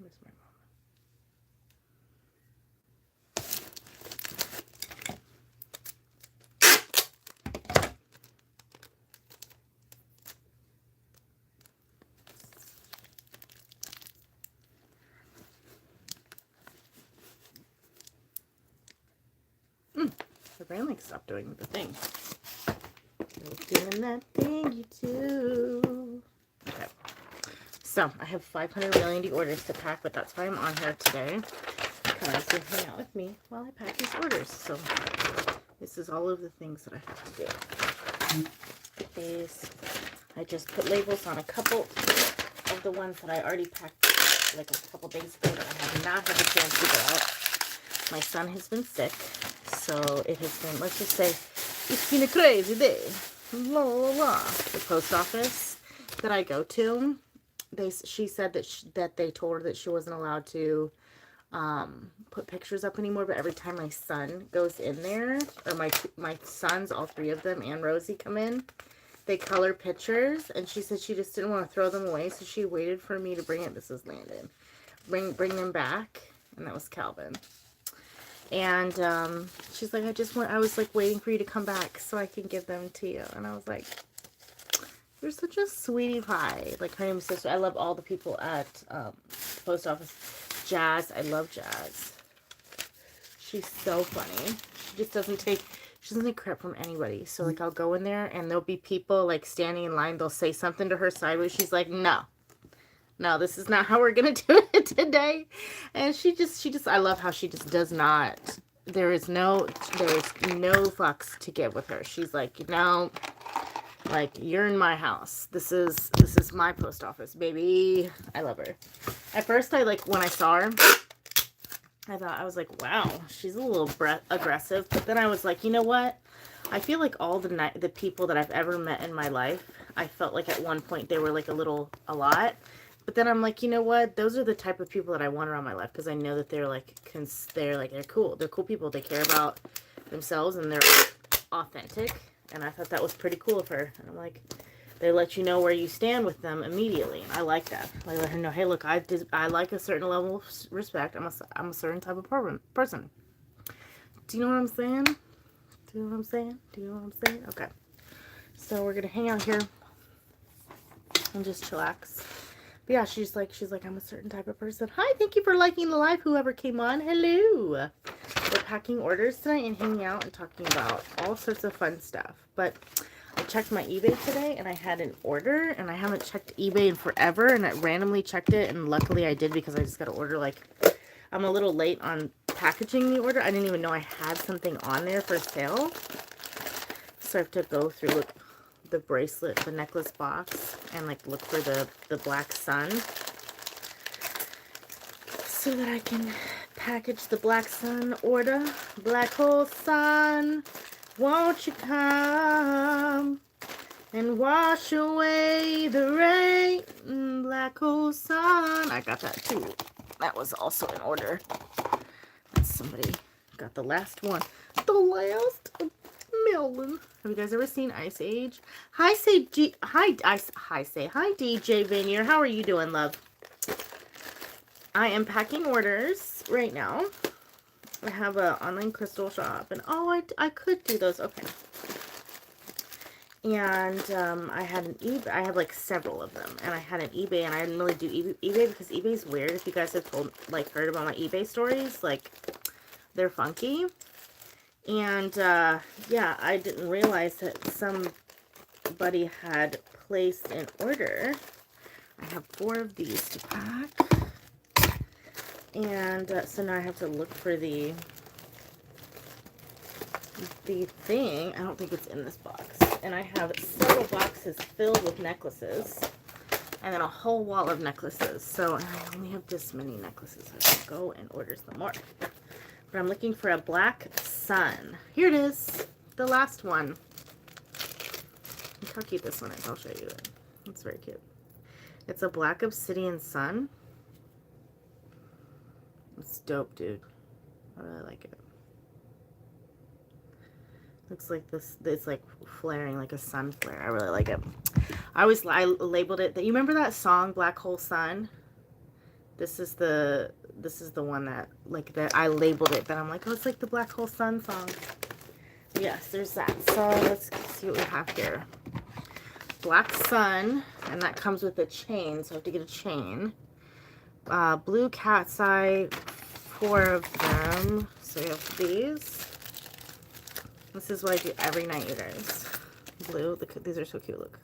Where's my the brain like stopped doing the thing. Doing that thing you do. Okay. So I have 500 million orders to pack, but that's why I'm on here today. Because you hang out with me while I pack these orders. So this is all of the things that I have to do. These. I just put labels on a couple of the ones that I already packed like a couple days ago that I have not had the chance to go out. My son has been sick, so it has been, let's just say, it's been a crazy day. La, la, la. The post office that I go to, she said that they told her that she wasn't allowed to put pictures up anymore, but every time my son goes in there, or my sons, all three of them, and Rosie come in, they color pictures, and she said she just didn't want to throw them away, so she waited for me to bring it. This is Landon. Bring them back, and that was Calvin. And she's like, I was like waiting for you to come back so I can give them to you. And I was like, you're such a sweetie pie. Like, her name is Sister. I love all the people at post office. Jazz, I love Jazz. She's so funny. She doesn't take crap from anybody. So like, I'll go in there and there'll be people like standing in line. They'll say something to her sideways. She's like, no, this is not how we're gonna do it today. And she just I love how she just does not, there is no fucks to give with her. She's like, no, like, you're in my house. This is my post office, baby. I love her. At first, I like, when I saw her, I was like, wow, she's a little aggressive. But then I was like, you know what? I feel like all the people that I've ever met in my life, I felt like at one point they were like a lot. But then I'm like, you know what? Those are the type of people that I want around my life, because I know that they're cool. They're cool people. They care about themselves and they're authentic. And I thought that was pretty cool of her. And I'm like, they let you know where you stand with them immediately. And I like that. I let her know, hey, look, I like a certain level of respect. I'm a certain type of person. Do you know what I'm saying? Okay. So we're going to hang out here and just chillax. But yeah, she's like, I'm a certain type of person. Hi, thank you for liking the live, whoever came on. Hello. We're packing orders tonight and hanging out and talking about all sorts of fun stuff. But I checked my eBay today and I had an order, and I haven't checked eBay in forever, and I randomly checked it, and luckily I did, because I just got to order, like, I'm a little late on packaging the order. I didn't even know I had something on there for sale. So I have to go through, look, the bracelet, the necklace box, and like look for the black sun, so that I can package the black sun order. Black hole sun, won't you come and wash away the rain? Black hole sun. I got that too. That was also in order. Somebody got the last one. The last melon. Have you guys ever seen Ice Age? Hi, DJ Vanier. How are you doing, love? I am packing orders right now. I have an online crystal shop, and I could do those. Okay. And I had an eBay. I have like several of them, and I had an eBay, and I didn't really do eBay because eBay's weird. If you guys have heard about my eBay stories, like, they're funky. And yeah, I didn't realize that somebody had placed an order. I have 4 of these to pack. And so now I have to look for the thing. I don't think it's in this box. And I have several boxes filled with necklaces. And then a whole wall of necklaces. So I only have this many necklaces. I have to go and order some more. But I'm looking for a black sun. Here it is. The last one. Look how cute this one is. I'll show you it. It's very cute. It's a black obsidian sun. It's dope, dude. I really like it. Looks like this, it's like flaring like a sun flare. I really like it. I labeled it. You remember that song, Black Hole Sun? This is the one that, like, that I labeled it, that I'm like, oh, it's like the Black Hole Sun song. Yes, there's that. So let's see what we have here. Black Sun, and that comes with a chain, so I have to get a chain. Blue cat's eye, 4 of them. So we have these. This is what I do every night, you guys. Blue, these are so cute, look.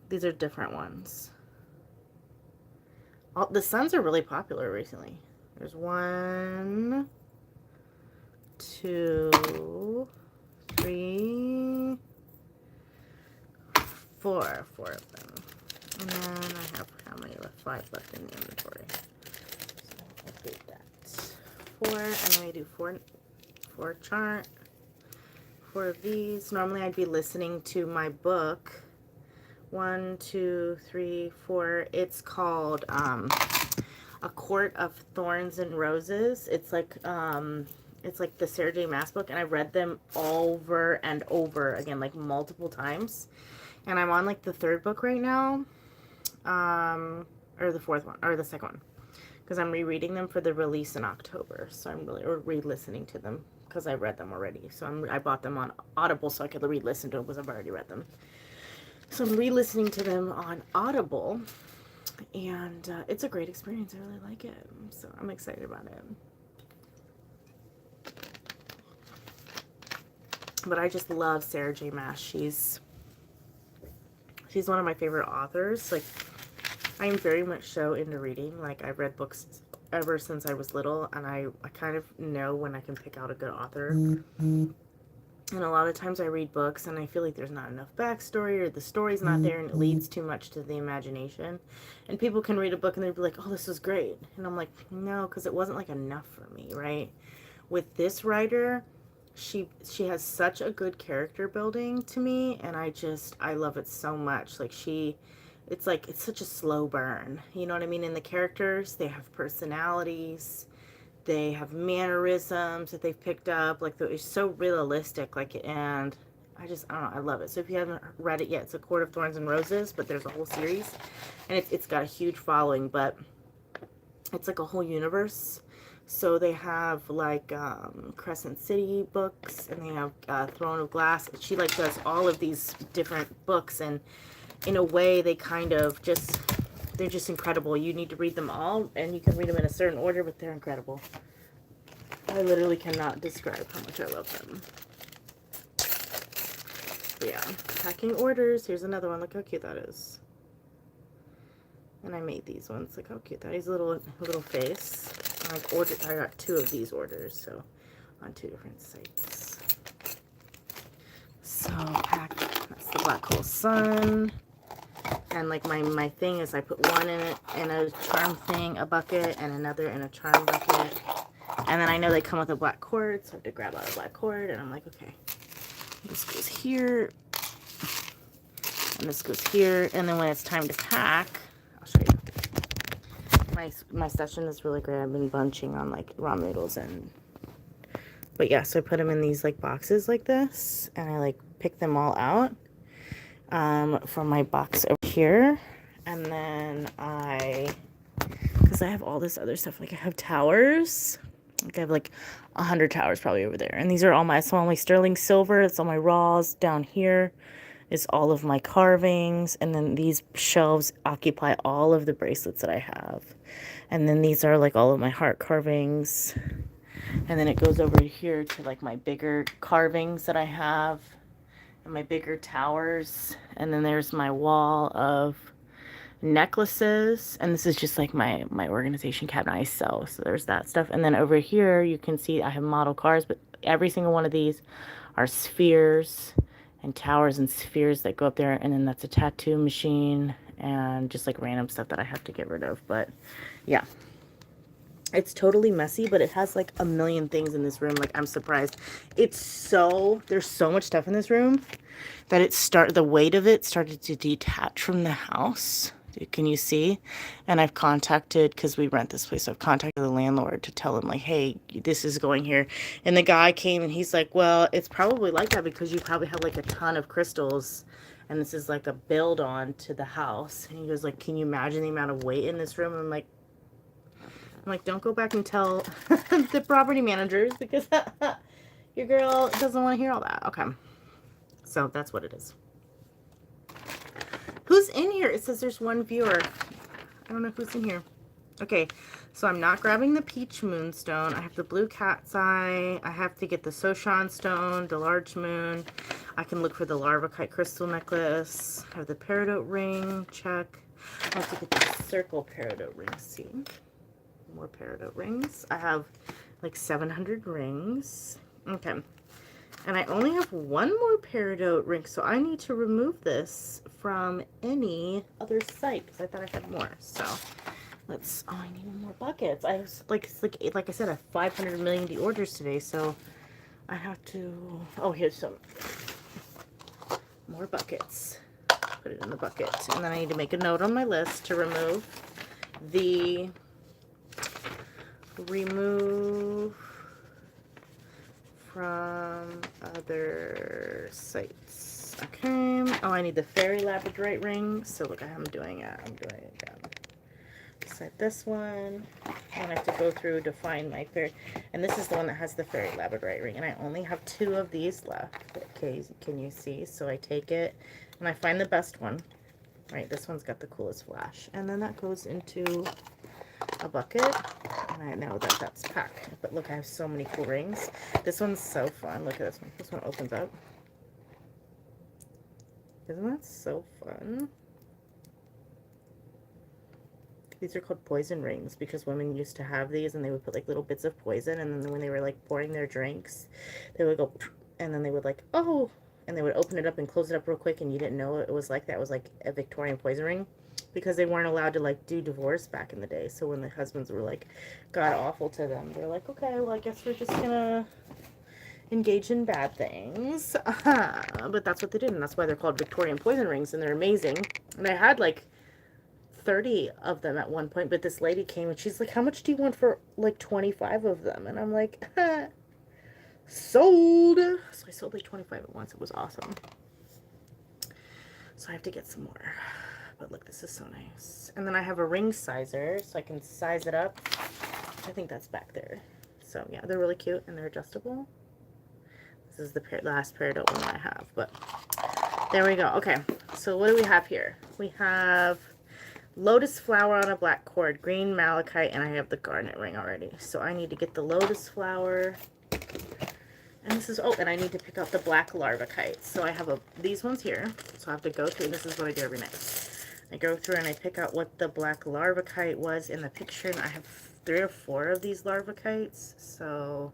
These are different ones. The suns are really popular recently. There's 1, 2, 3, 4 of them. And then I have how many left? 5 left in the inventory. So I'll update that. 4, and then I do 4 chart. 4 of these. Normally I'd be listening to my book. 1, 2, 3, 4. It's called A Court of Thorns and Roses. It's like the Sarah J. Maas book, and I've read them over and over again, like multiple times. And I'm on like the 3rd book right now, or the 4th one, or the 2nd one, because I'm rereading them for the release in October. So I'm re-listening to them because I read them already. So I bought them on Audible so I could re-listen to them because I've already read them. So I'm re-listening to them on Audible, and it's a great experience. I really like it, so I'm excited about it. But I just love Sarah J. Maas. She's one of my favorite authors. Like, I am very much so into reading. Like, I've read books ever since I was little, and I kind of know when I can pick out a good author. And a lot of times I read books and I feel like there's not enough backstory, or the story's not there, and it leads too much to the imagination. And people can read a book and they'd be like, oh, this was great. And I'm like, no, because it wasn't like enough for me, right? With this writer, she has such a good character building to me, and I love it so much. Like, it's such a slow burn. You know what I mean? And the characters, they have personalities. They have mannerisms that they've picked up. Like, it's so realistic. Like, and I don't know, I love it. So if you haven't read it yet, it's A Court of Thorns and Roses, but there's a whole series, and it's got a huge following, but it's like a whole universe. So they have like Crescent City books, and they have Throne of Glass. She like does all of these different books, and in a way they kind of just, they're just incredible. You need to read them all, and you can read them in a certain order, but they're incredible. I literally cannot describe how much I love them. But yeah, packing orders. Here's another one. Look how cute that is. And I made these ones. Look how cute that is. A little face. I got 2 of these orders, so on 2 different sites. So pack. That's the Black Hole Sun. And like my thing is, I put one in a charm thing, a bucket, and another in a charm bucket. And then I know they come with a black cord, so I have to grab out a black cord, and I'm like, okay, this goes here, and this goes here. And then when it's time to pack, I'll show you. My session is really great. I've been bunching on like raw noodles, but yeah, so I put them in these like boxes like this, and I like pick them all out from my box over here. And then because I have all this other stuff, like I have towers, like I have like 100 towers probably over there, and these are all my sterling silver. It's all my raws. Down here is all of my carvings, and then these shelves occupy all of the bracelets that I have, and then these are like all of my heart carvings, and then it goes over here to like my bigger carvings that I have and my bigger towers. And then there's my wall of necklaces, and this is just like my organization cabinet I sell. So there's that stuff. And then over here you can see I have model cars, but every single one of these are spheres and towers and spheres that go up there. And then that's a tattoo machine and just like random stuff that I have to get rid of. But yeah, it's totally messy, but it has like a million things in this room. Like, I'm surprised. There's so much stuff in this room that the weight of it started to detach from the house. Can you see? And I've contacted, because we rent this place, so I've contacted the landlord to tell him like, hey, this is going here. And the guy came and he's like, well, it's probably like that because you probably have like a ton of crystals And this is like a build on to the house. And he goes like, can you imagine the amount of weight in this room? I'm like, don't go back and tell the property managers because your girl doesn't want to hear all that. Okay. So that's what it is. Who's in here? It says there's one viewer. I don't know who's in here. Okay, so I'm not grabbing the peach moonstone. I have the blue cat's eye. I have to get the Soshan stone, the large moon. I can look for the larvacite crystal necklace. I have the peridot ring. Check. I have to get the circle peridot ring. See? More peridot rings. I have like 700 rings. Okay. And I only have one more peridot ring, so I need to remove this from any other site because I thought I had more. So let's. Oh, I need more buckets. I was like I said, I have 500 million orders today, so I have to. Oh, here's some more buckets. Put it in the bucket, and then I need to make a note on my list to remove from other sites. Okay. Oh, I need the fairy labradorite ring. So look, I'm doing it. I'm doing it again. Set this one. And I have to go through to find my fairy. And this is the one that has the fairy labradorite ring. And I only have 2 of these left. Okay, can you see? So I take it and I find the best one. Right, this one's got the coolest flash. And then that goes into a bucket, and I know that that's packed. But look, I have so many cool rings. This one's so fun. Look at this one. This one opens up. Isn't that so fun? These are called poison rings because women used to have these, and they would put like little bits of poison, and then when they were like pouring their drinks, they would go, and then they would like, oh, and they would open it up and close it up real quick, and you didn't know it was like that. It was like a Victorian poison ring. Because they weren't allowed to like do divorce back in the day. So when the husbands were like god awful to them, they're like, okay, well I guess we're just gonna engage in bad things. But that's what they did, and that's why they're called Victorian poison rings, and they're amazing. And I had like 30 of them at one point, but this lady came and she's like, how much do you want for like 25 of them? And I'm like, sold. So I sold like 25 at once. It was awesome. So I have to get some more. But look, this is so nice. And then I have a ring sizer, so I can size it up. I think that's back there. So yeah, they're really cute and they're adjustable. This is the last peridot one that I have, but there we go. Okay, so what do we have here? We have lotus flower on a black cord, green malachite, and I have the garnet ring already. So I need to get the lotus flower. And this is, oh, and I need to pick out the black larvacite. So I have these ones here. So I have to go through, and this is what I do every night. I go through and I pick out what the black larvacite was in the picture, and I have 3 or 4 of these larvacites. So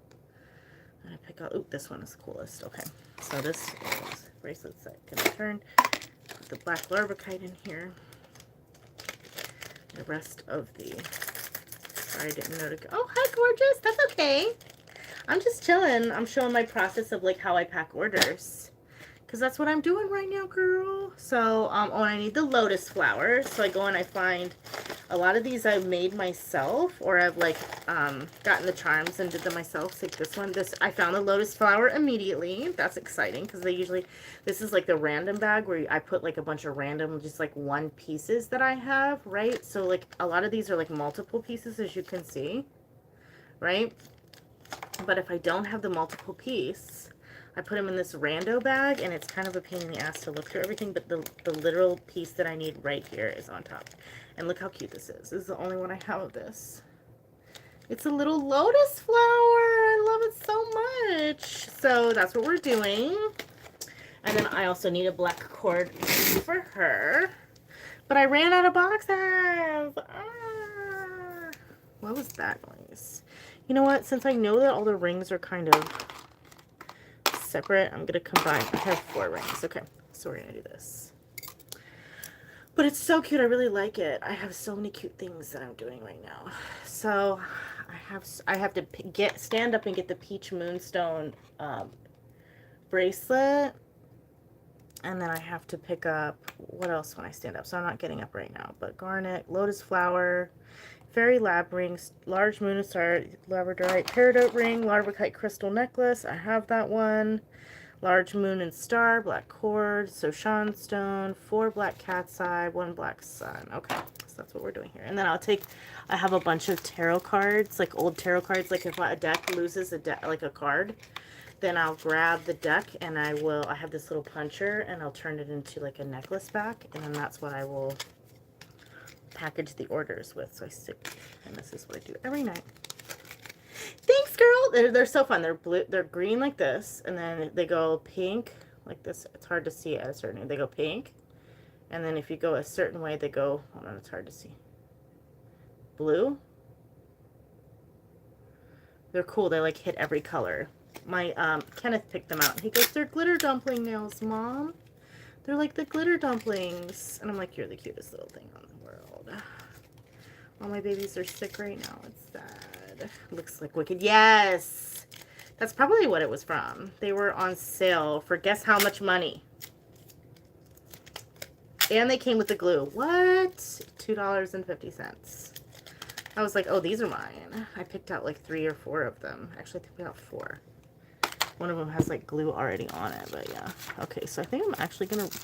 I'm gonna pick out, ooh, this one is the coolest. Okay, so this is bracelets that can turn. Put the black larvacite in here. The rest of the, sorry, I didn't know to go. Oh, hi, gorgeous. That's okay. I'm just chilling. I'm showing my process of like how I pack orders. Because that's what I'm doing right now, girl. So, oh, I need the lotus flower. So I go and I find a lot of these I've made myself, or I've like gotten the charms and did them myself. So like this one, I found the lotus flower immediately. That's exciting because they usually, this is like the random bag where I put like a bunch of random, just like 1 pieces that I have, right? So like a lot of these are like multiple pieces, as you can see, right? But if I don't have the multiple piece, I put them in this rando bag, and it's kind of a pain in the ass to look through everything, but the literal piece that I need right here is on top. And look how cute this is. This is the only one I have of this. It's a little lotus flower. I love it so much. So that's what we're doing. And then I also need a black cord for her. But I ran out of boxes. What was that noise? You know what? Since I know that all the rings are kind of separate, I'm gonna combine. I have 4 rings. Okay, so we're gonna do this. But it's so cute. I really like it. I have so many cute things that I'm doing right now. So I have to stand up and get the peach moonstone bracelet, and then I have to pick up what else when I stand up. So I'm not getting up right now. But garnet, lotus flower, fairy lab rings, large moonistar, labradorite, peridot ring, larvacite crystal necklace. I have that one. Large moon and star, black cord, Soshan stone, 4 black cat's eye, 1 black sun. Okay, so that's what we're doing here. And then I have a bunch of tarot cards, like old tarot cards. Like if a deck loses like a card, then I'll grab the deck and I have this little puncher and I'll turn it into like a necklace back. And then that's what I will package the orders with. So I stick, and this is what I do every night. Thanks, girl. They're so fun. They're blue. They're green like this, and then they go pink like this. It's hard to see at a certain. They go pink, and then if you go a certain way, they go. Hold on, it's hard to see. Blue. They're cool. They like hit every color. My Kenneth picked them out. He goes, "They're glitter dumpling nails, Mom. They're like the glitter dumplings." And I'm like, "You're the cutest little thing on the world." All my babies are sick right now. It's sad. Looks like wicked. Yes. That's probably what it was from. They were on sale for guess how much money. And they came with the glue. What? $2.50. I was like, oh, these are mine. I picked out like 3 or 4 of them. Actually, I think we got 4. One of them has like glue already on it, but yeah. Okay, so I think I'm actually going to...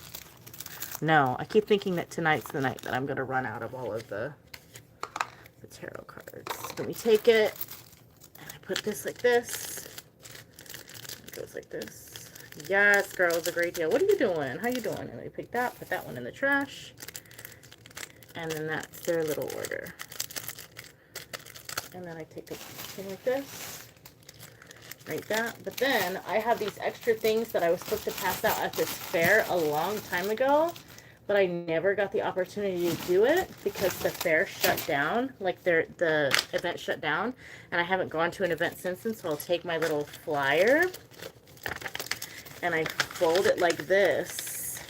No, I keep thinking that tonight's the night that I'm going to run out of all of the tarot cards. Then we take it, and I put this like this. It goes like this. Yes, girl, it's a great deal. What are you doing? How you doing? And we pick that, put that one in the trash. And then that's their little order. And then I take a thing like this. Like that. But then I have these extra things that I was supposed to pass out at this fair a long time ago. But I never got the opportunity to do it because the fair shut down. Like the event shut down. And I haven't gone to an event since then. So I'll take my little flyer. And I fold it like this.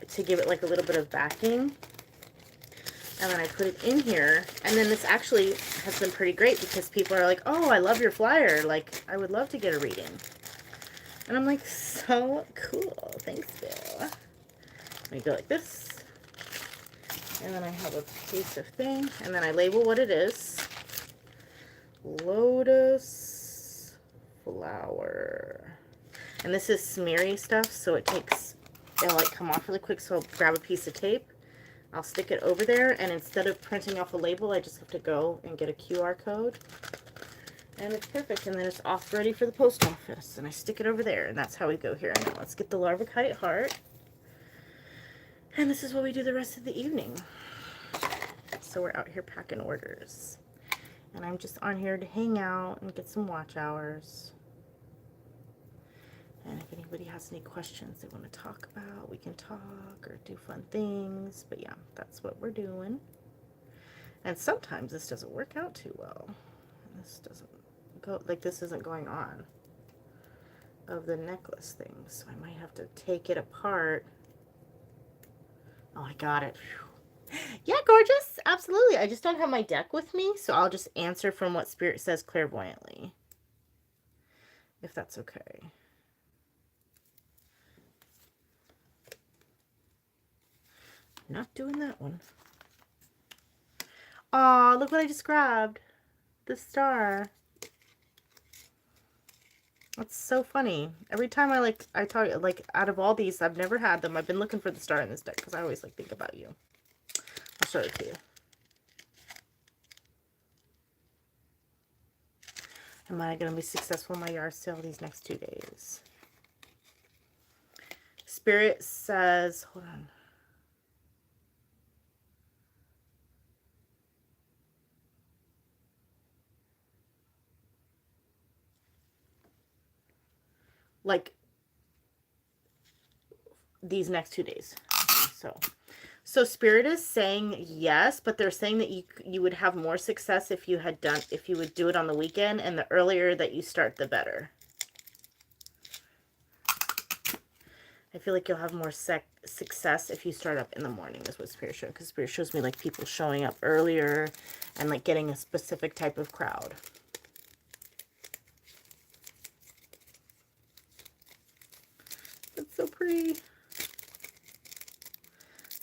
To give it like a little bit of backing. And then I put it in here. And then this actually has been pretty great because people are like, oh, I love your flyer. Like, I would love to get a reading. And I'm like, so cool. Thanks, Bill. Let me go like this. And then I have a piece of thing. And then I label what it is. Lotus flower. And this is smeary stuff, so it'll like come off really quick. So I'll grab a piece of tape. I'll stick it over there. And instead of printing off a label, I just have to go and get a QR code. And it's perfect, and then it's off ready for the post office. And I stick it over there, and that's how we go here. Now let's get the Larvikite heart. And this is what we do the rest of the evening. So we're out here packing orders. And I'm just on here to hang out and get some watch hours. And if anybody has any questions they want to talk about, we can talk or do fun things. But yeah, that's what we're doing. And sometimes this doesn't work out too well. This doesn't go, like this isn't going on of the necklace thing, so I might have to take it apart. Oh, I got it. Whew. Yeah, gorgeous, absolutely. I just don't have my deck with me, so I'll just answer from what Spirit says clairvoyantly, if that's okay. Not doing that one. Oh, look what I just grabbed. The star. That's so funny. Every time I talk, like, out of all these, I've never had them. I've been looking for the star in this deck because I always, like, think about you. I'll show it to you. Am I going to be successful in my yard sale these next 2 days? Spirit says, hold on. Like these next 2 days. So Spirit is saying yes, but they're saying that you would have more success if you would do it on the weekend, and the earlier that you start, the better. I feel like you'll have more success if you start up in the morning, is what Spirit shows. Because Spirit shows me like people showing up earlier and like getting a specific type of crowd. That's so pretty.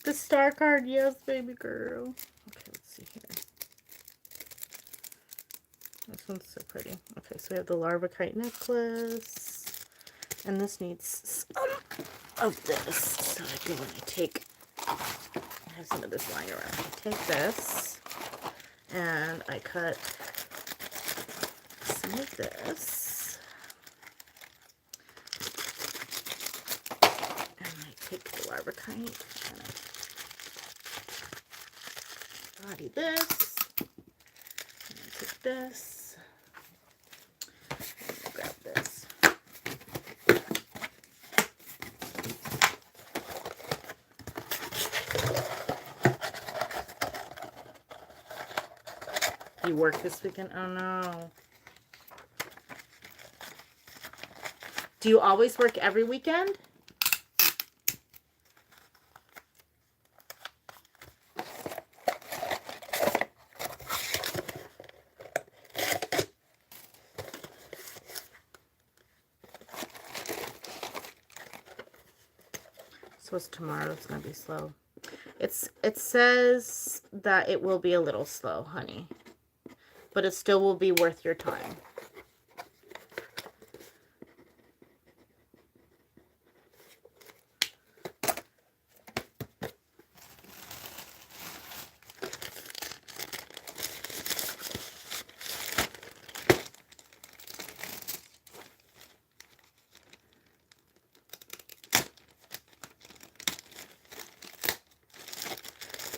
The star card, yes, baby girl. Okay, let's see here. This This one's so pretty. Okay, so we have the larva kite necklace. And this needs some of this. So I do want to take, I have some of this lying around. I take this and I cut some of this. And I take the larva kite and I body this. And I take this. And I grab this. You work this weekend? Oh no. Do you always work every weekend? So it's tomorrow. It's gonna be slow. It says that it will be a little slow, honey. But it still will be worth your time.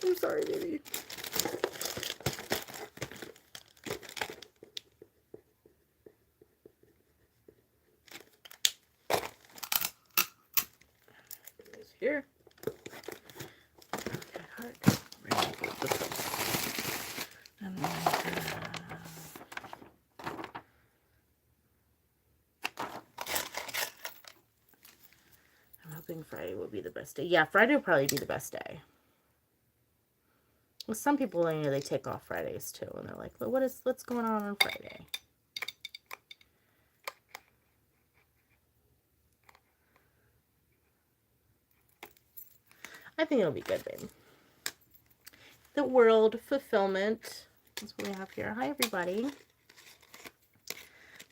I'm sorry, baby. Here. Okay, heart. And then I'm hoping Friday will be the best day. Yeah, Friday will probably be the best day. Well, some people, you know, they take off Fridays too, and they're like, well, what's going on Friday? I think it'll be good, babe. The World Fulfillment. That's what we have here. Hi, everybody.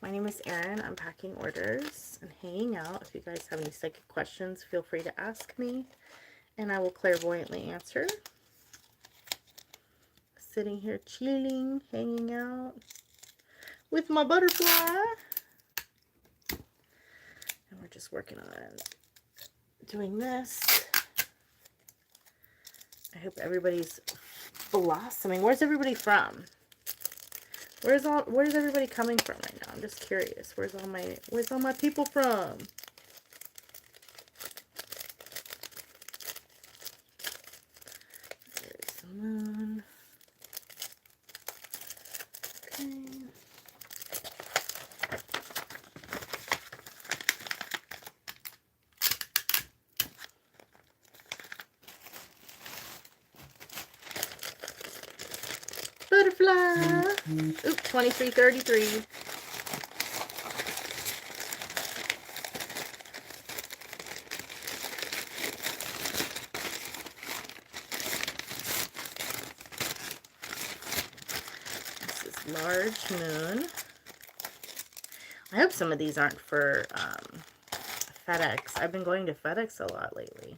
My name is Erin. I'm packing orders and hanging out. If you guys have any psychic questions, feel free to ask me, and I will clairvoyantly answer. Sitting here chilling, hanging out with my butterfly. And we're just working on doing this. I hope everybody's blossoming. Where's everybody from? Where's everybody coming from right now? I'm just curious. Where's all my people from? There's the moon. Okay. Butterfly. Oop, 2333. This is large moon. I hope some of these aren't for FedEx. I've been going to FedEx a lot lately.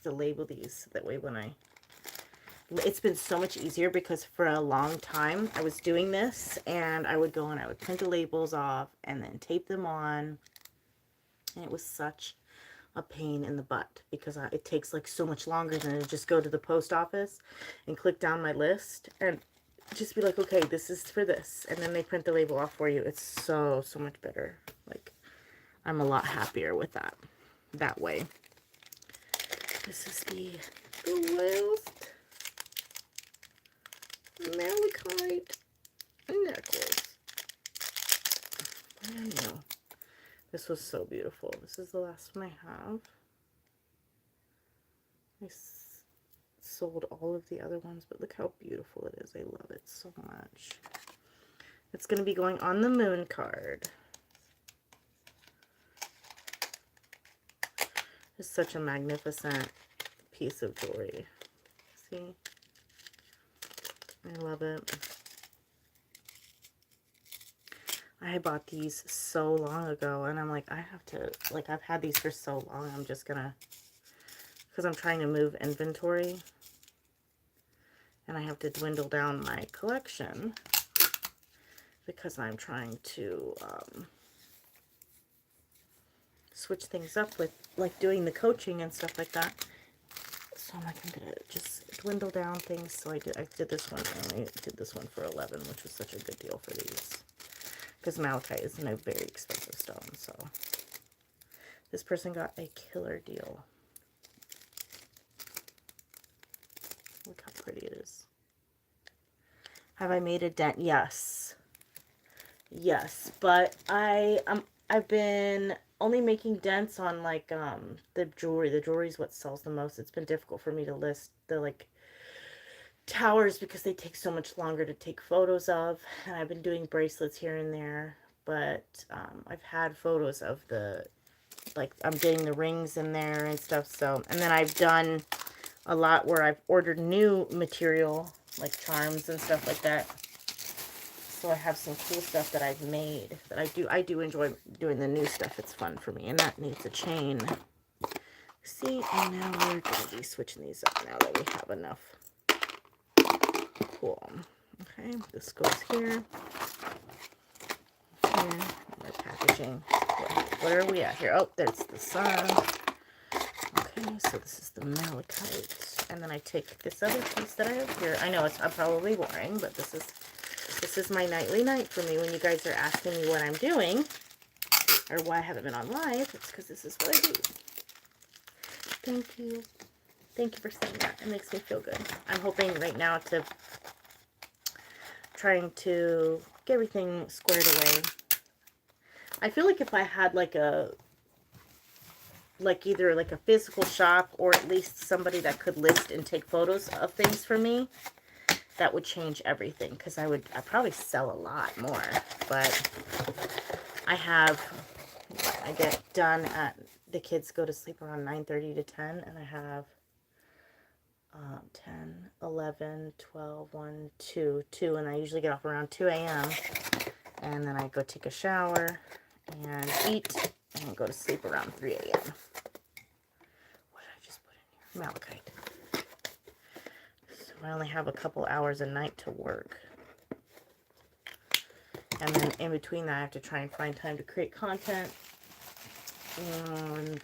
To label these that way when it's been so much easier, because for a long time I was doing this and I would go and I would print the labels off and then tape them on, and it was such a pain in the butt because it takes like so much longer than to just go to the post office and click down my list and just be like, okay, this is for this, and then they print the label off for you. It's so much better. Like, I'm a lot happier with that way. This is the last malachite necklace. Brand new. This was so beautiful. This is the last one I have. I sold all of the other ones, but look how beautiful it is. I love it so much. It's going to be going on the moon card. Just such a magnificent piece of jewelry. See? I love it. I bought these so long ago, and I'm like, I have to, like, I've had these for so long, I'm just gonna, because I'm trying to move inventory, and I have to dwindle down my collection, because I'm trying to switch things up with, like, doing the coaching and stuff like that. So I'm like, I'm gonna just dwindle down things. So I did this one, I only did this one for 11, which was such a good deal for these. Because malachite isn't a very expensive stone, so this person got a killer deal. Look how pretty it is. Have I made a dent? Yes. Yes, but I've been only making dents on like the jewelry. The jewelry is what sells the most. It's been difficult for me to list the like towers because they take so much longer to take photos of, and I've been doing bracelets here and there, but I've had photos of the, like, I'm getting the rings in there and stuff. So, and then I've done a lot where I've ordered new material like charms and stuff like that. So I have some cool stuff that I've made that I do enjoy doing the new stuff. It's fun for me. And that needs a chain. See, and now we're going to be switching these up now that we have enough. Cool. Okay, this goes here. Here, my packaging. Where are we at here? Oh, there's the sun. Okay, so this is the malachite. And then I take this other piece that I have here. I know I'm probably boring, but this is my nightly night for me. When you guys are asking me what I'm doing or why I haven't been on live, it's because this is what I do. Thank you. Thank you for saying that. It makes me feel good. I'm hoping right now to trying to get everything squared away. I feel like if I had like either like a physical shop or at least somebody that could list and take photos of things for me, that would change everything, because I'd probably sell a lot more. But I get done at, the kids go to sleep around 9:30 to 10, and I have 10, 11, 12, 1, 2, and I usually get off around 2 a.m. and then I go take a shower and eat and go to sleep around 3 a.m. What did I just put in here? Malachite. So I only have a couple hours a night to work. And then in between that, I have to try and find time to create content and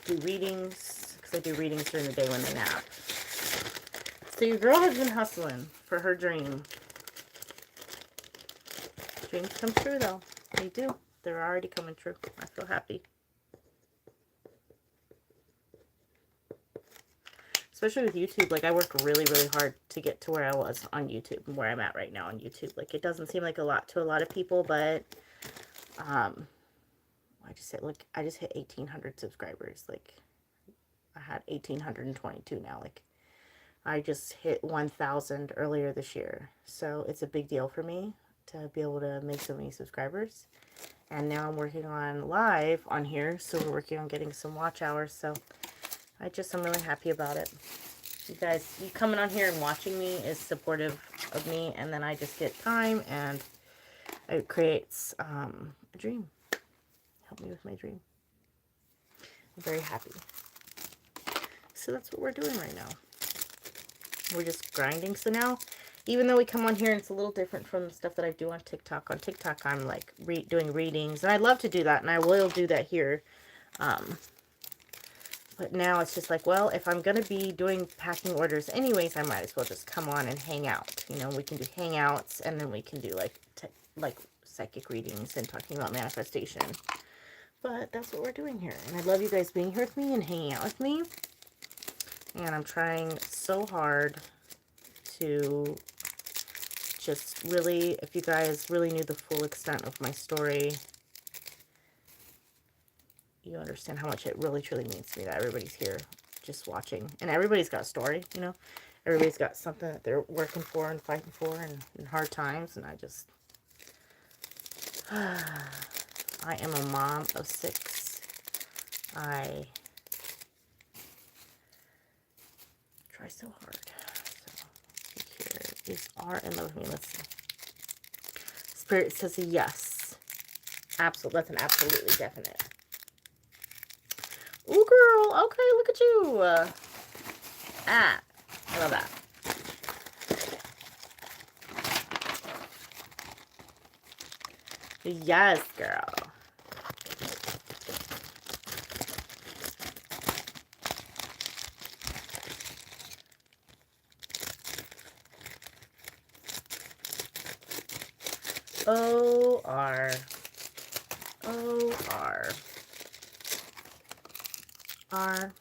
do readings, because I do readings during the day when they nap. So your girl has been hustling for her dream. Dreams come true, though. They do. They're already coming true. I feel happy. Especially with YouTube, like, I work really, really hard to get to where I was on YouTube and where I'm at right now on YouTube. Like, it doesn't seem like a lot to a lot of people, but, I just hit 1,800 subscribers. Like, I had 1,822 now. Like, I just hit 1,000 earlier this year. So, it's a big deal for me to be able to make so many subscribers. And now I'm working on live on here, so we're working on getting some watch hours, so I'm really happy about it. You guys, you coming on here and watching me is supportive of me, and then I just get time, and it creates a dream. Help me with my dream. I'm very happy. So that's what we're doing right now. We're just grinding. So now, even though we come on here and it's a little different from the stuff that I do on TikTok. On TikTok, I'm like doing readings, and I love to do that, and I will do that here. But now it's just like, well, if I'm going to be doing packing orders anyways, I might as well just come on and hang out. You know, we can do hangouts, and then we can do like psychic readings and talking about manifestation. But that's what we're doing here. And I love you guys being here with me and hanging out with me. And I'm trying so hard to just really, if you guys really knew the full extent of my story, you understand how much it really, truly means to me that everybody's here just watching. And everybody's got a story, you know. Everybody's got something that they're working for and fighting for in hard times. And I am a mom of 6. I try so hard. So here is R in love with me. Let's see. Spirit says yes. Absolutely. That's an absolutely definite. Ooh, girl. Okay, look at you. I love that. Yes, girl. O-R. O-R. R.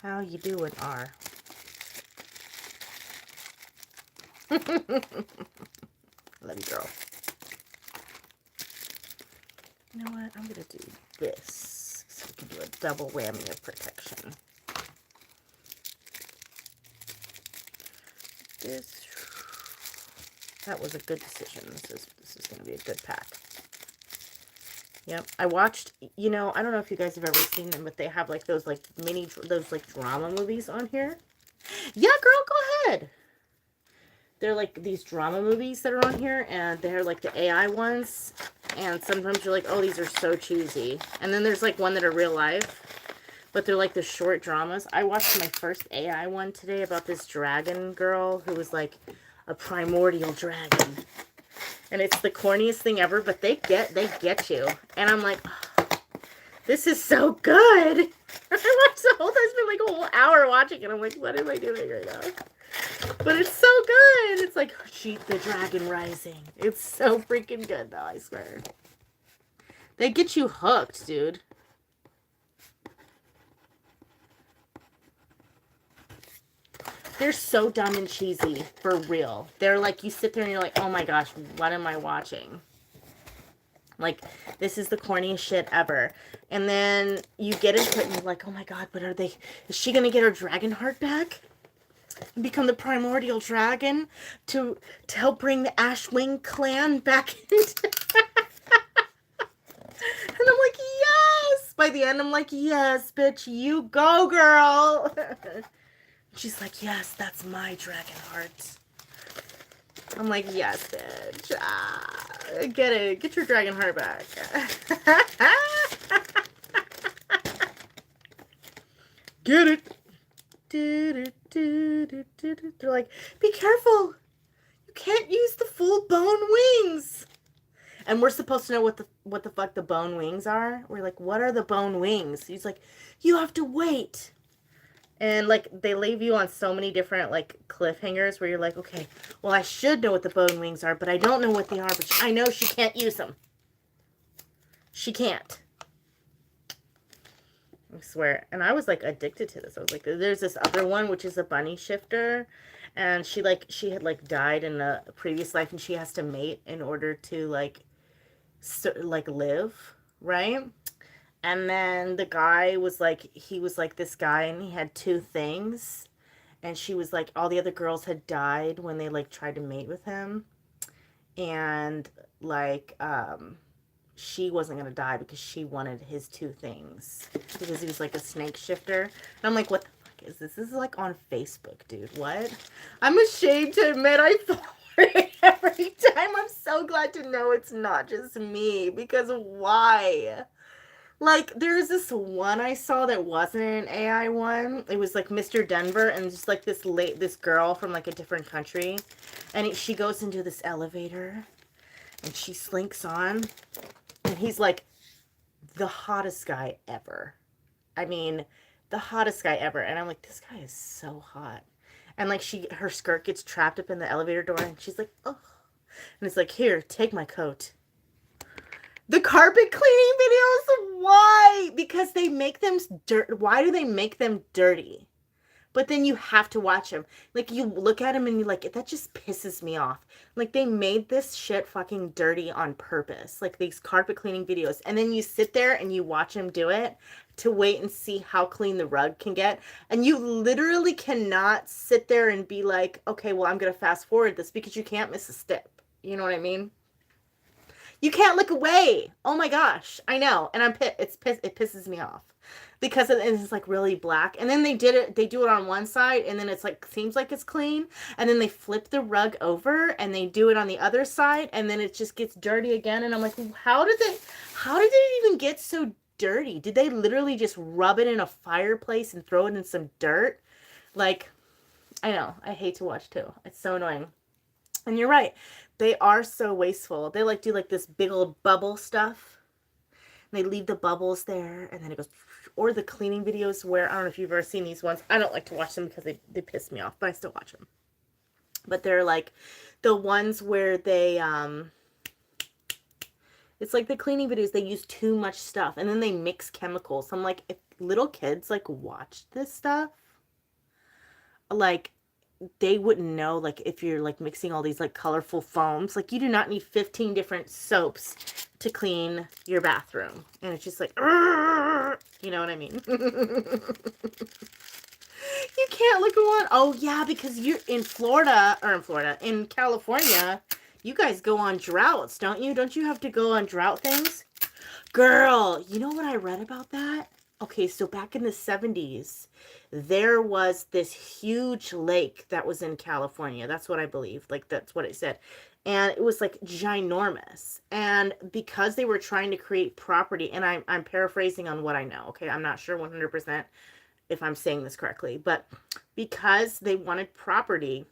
How you doing, R? Love you, girl. You know what? I'm going to do this so we can do a double whammy of protection. This. That was a good decision. This is going to be a good pack. Yep. I watched, you know, I don't know if you guys have ever seen them, but they have like those like those like drama movies on here. Yeah, girl, go ahead. They're like these drama movies that are on here, and they're like the AI ones. And sometimes you're like, oh, these are so cheesy. And then there's like one that are real life, but they're like the short dramas. I watched my first AI one today about this dragon girl who was like a primordial dragon. And it's the corniest thing ever, but they get you. And I'm like, oh, this is so good. I watched the whole time, I spent like a whole hour watching it. I'm like, what am I doing right now? But it's so good. It's like, Sheet the Dragon Rising. It's so freaking good, though, I swear. They get you hooked, dude. They're so dumb and cheesy, for real. They're like, you sit there and you're like, oh my gosh, what am I watching? Like, this is the corniest shit ever. And then you get into it and you're like, oh my god, but is she gonna get her dragon heart back? And become the primordial dragon to help bring the Ashwing clan back into... And I'm like, yes! By the end, I'm like, yes, bitch, you go, girl! She's like, yes, that's my dragon heart. I'm like, yes, bitch. Get it. Get your dragon heart back. Get it. They're like, be careful. You can't use the full bone wings. And we're supposed to know what the fuck the bone wings are. We're like, what are the bone wings? He's like, you have to wait. And, like, they leave you on so many different, like, cliffhangers where you're like, okay, well, I should know what the bone wings are, but I don't know what they are, but I know she can't use them. She can't. I swear. And I was, like, addicted to this. I was like, there's this other one, which is a bunny shifter, and she had, like, died in a previous life, and she has to mate in order to, like, live, right? And then the guy was like, he was like this guy and he had two things. And she was like, all the other girls had died when they like tried to mate with him. And like, she wasn't going to die because she wanted his two things. Because he was like a snake shifter. And I'm like, what the fuck is this? This is like on Facebook, dude. What? I'm ashamed to admit I fall for it every time. I'm so glad to know it's not just me. Because why? Like, there's this one I saw that wasn't an AI one. It was, like, Mr. Denver, and just, like, this girl from, like, a different country. And she goes into this elevator, and she slinks on. And he's, like, the hottest guy ever. I mean, the hottest guy ever. And I'm like, this guy is so hot. And, like, her skirt gets trapped up in the elevator door, and she's like, oh. And it's like, here, take my coat. The carpet cleaning videos, why? Because they make them dirt. Why do they make them dirty? But then you have to watch them. Like, you look at them and you're like, that just pisses me off. Like, they made this shit fucking dirty on purpose. Like, these carpet cleaning videos. And then you sit there and you watch them do it to wait and see how clean the rug can get. And you literally cannot sit there and be like, okay, well, I'm going to fast forward this because you can't miss a step. You know what I mean? You can't look away. Oh my gosh. I know. And I'm pissed. It pisses me off. Because it's like really black. And then they do it on one side and then it's like, seems like it's clean. And then they flip the rug over and they do it on the other side. And then it just gets dirty again. And I'm like, how did it even get so dirty? Did they literally just rub it in a fireplace and throw it in some dirt? Like, I know. I hate to watch too. It's so annoying. And you're right. They are so wasteful. They like do like this big old bubble stuff. And they leave the bubbles there and then it goes, or the cleaning videos where, I don't know if you've ever seen these ones. I don't like to watch them because they piss me off, but I still watch them. But they're like the ones where they, it's like the cleaning videos, they use too much stuff and then they mix chemicals. I'm like, if little kids like watch this stuff, like they wouldn't know, like if you're like mixing all these like colorful foams, like you do not need 15 different soaps to clean your bathroom. And it's just like, you know what I mean? You can't look on. Oh yeah, because you're in in California, you guys go on droughts, don't you? Don't you have to go on drought things? Girl, you know what I read about that? Okay, so back in the 70s, there was this huge lake that was in California. That's what I believe. Like, that's what it said. And it was like ginormous. And because they were trying to create property, and I'm paraphrasing on what I know, okay? I'm not sure 100% if I'm saying this correctly, but because they wanted property,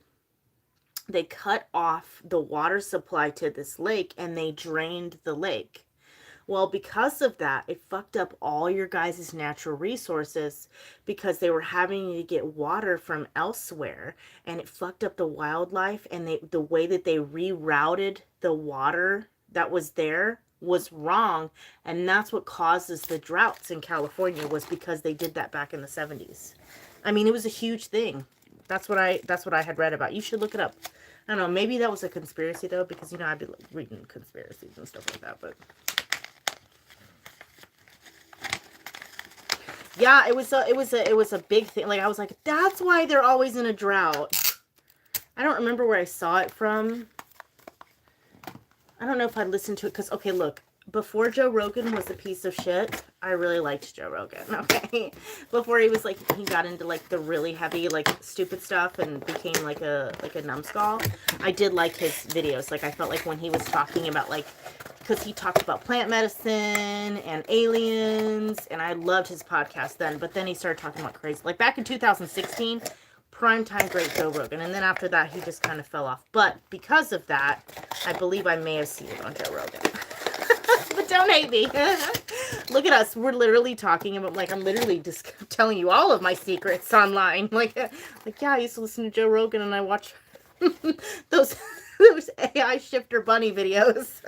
they cut off the water supply to this lake and they drained the lake. Well, because of that, it fucked up all your guys' natural resources because they were having to get water from elsewhere, and it fucked up the wildlife, and the way that they rerouted the water that was there was wrong, and that's what causes the droughts in California, was because they did that back in the 70s. I mean, it was a huge thing. That's what I had read about. You should look it up. I don't know, maybe that was a conspiracy though, because you know I'd be like reading conspiracies and stuff like that, but yeah, it was a big thing. Like I was like, that's why they're always in a drought. I don't remember where I saw it from. I don't know if I listened to it because, okay, look, before Joe Rogan was a piece of shit, I really liked Joe Rogan, okay? Before he was like, he got into like the really heavy, like stupid stuff and became like a numbskull, I did like his videos. Like I felt like when he was talking about like, because he talked about plant medicine and aliens, and I loved his podcast then, but then he started talking about crazy, like back in 2016, primetime great Joe Rogan, and then after that, he just kind of fell off. But because of that, I believe I may have seen it on Joe Rogan. But don't hate me. Look at us. We're literally talking about, like, I'm literally just telling you all of my secrets online. Like yeah, I used to listen to Joe Rogan, and I watch those AI shifter bunny videos.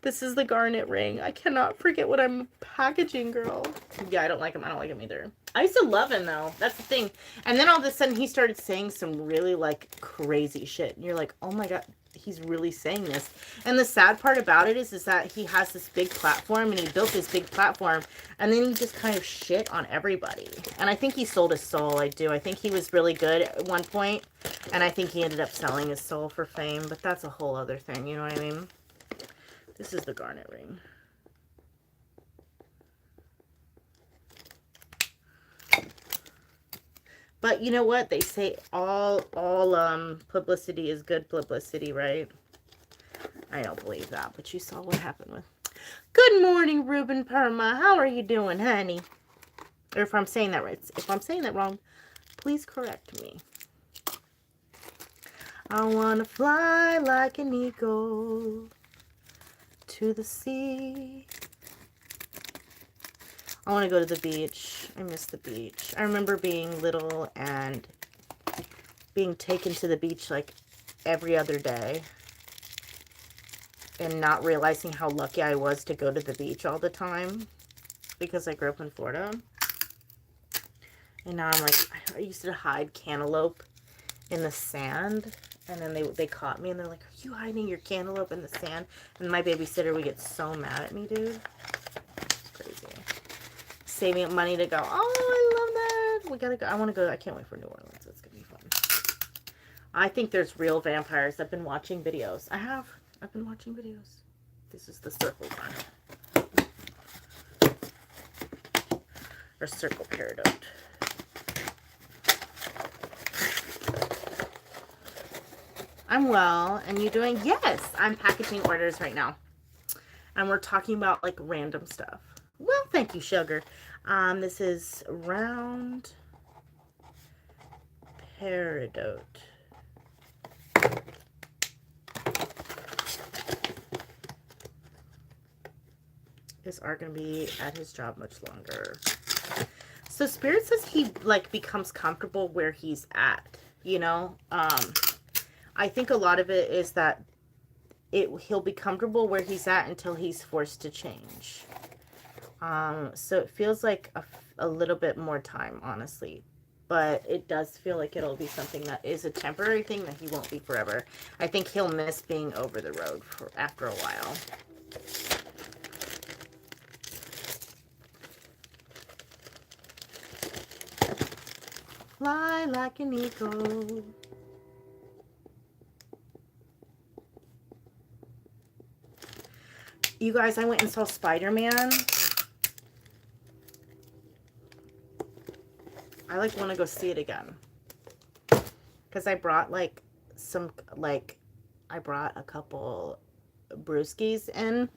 This is the garnet ring. I cannot forget what I'm packaging, girl. Yeah, I don't like him. I don't like him either. I used to love him, though. That's the thing. And then all of a sudden, he started saying some really, like, crazy shit. And you're like, oh my God, he's really saying this. And the sad part about it is that he has this big platform, and he built this big platform, and then he just kind of shit on everybody. And I think he sold his soul. I do. I think he was really good at one point, and I think he ended up selling his soul for fame. But that's a whole other thing. You know what I mean? This is the garnet ring. But you know what? They say all publicity is good publicity, right? I don't believe that, but you saw what happened with. Good morning, Ruben Perma. How are you doing, honey? Or if I'm saying that right, if I'm saying that wrong, please correct me. I wanna fly like an eagle to the sea. I want to go to the beach. I miss the beach. I remember being little and being taken to the beach like every other day and not realizing how lucky I was to go to the beach all the time because I grew up in Florida. And now I'm like, I used to hide cantaloupe in the sand, and then they caught me and they're like, are you hiding your cantaloupe in the sand? And my babysitter would get so mad at me, dude. It's crazy. Saving up money to go, oh, I love that. We gotta go. I want to go. I can't wait for New Orleans. It's gonna be fun. I think there's real vampires. I've been watching videos. I have. I've been watching videos. This is the circle one. Or circle peridot. I'm well, and you doing? Yes, I'm packaging orders right now. And we're talking about like random stuff. Well, thank you, sugar. This is round peridot. Is Art gonna be at his job much longer? So Spirit says he like becomes comfortable where he's at, you know. I think a lot of it is that he'll be comfortable where he's at until he's forced to change. So it feels like a little bit more time, honestly. But it does feel like it'll be something that is a temporary thing that he won't be forever. I think he'll miss being over the road after a while. Fly like an eagle. You guys, I went and saw Spider-Man. I like want to go see it again. Because I brought like I brought a couple brewskis in.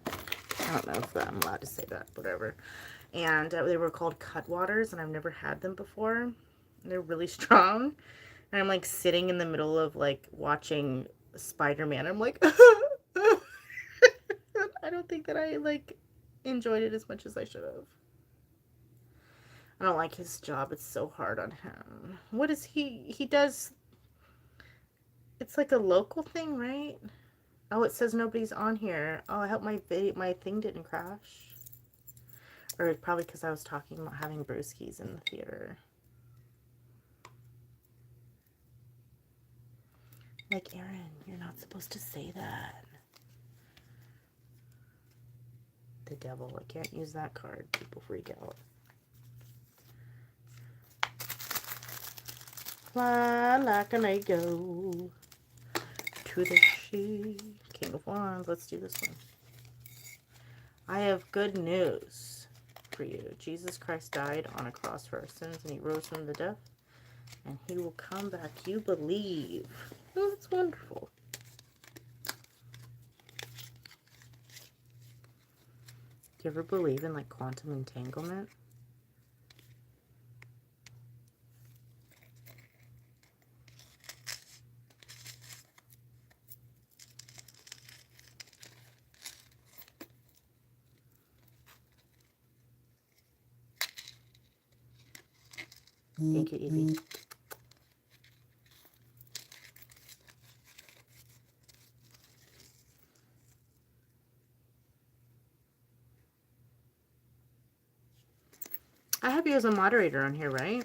I don't know if I'm allowed to say that, whatever. And they were called Cutwaters, and I've never had them before. They're really strong. And I'm like sitting in the middle of like watching Spider-Man. I'm like, I don't think that I like enjoyed it as much as I should have. I don't like his job. It's so hard on him. What is he does, it's like a local thing, right? Oh, it says nobody's on here. Oh, I hope my thing didn't crash. Or probably because I was talking about having brewskis in the theater. Like, Erin, you're not supposed to say that. The devil. I can't use that card. People freak out. Fly like an eagle to the sea. King of Wands. Let's do this one. I have good news for you. Jesus Christ died on a cross for our sins, and he rose from the death, and he will come back. You believe. Oh, that's wonderful. Do you ever believe in like quantum entanglement? Thank you, Evie. I have you as a moderator on here, right?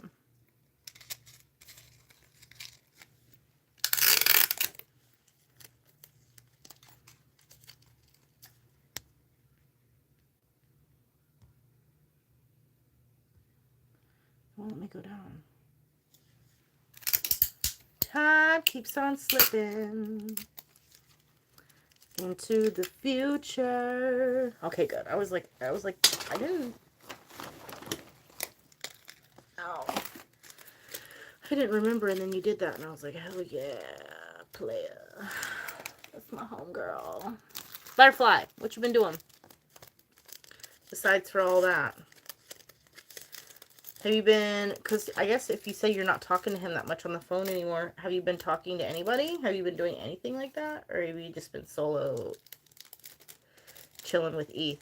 Well, let me go down. Time keeps on slipping into the future. Okay, good. I was like, I didn't. Oh. I didn't remember, and then you did that, and I was like, hell yeah, player. That's my homegirl. Butterfly, what you been doing? Besides for all that. Have you been, because I guess if you say you're not talking to him that much on the phone anymore, have you been talking to anybody? Have you been doing anything like that? Or have you just been solo chilling with Eth?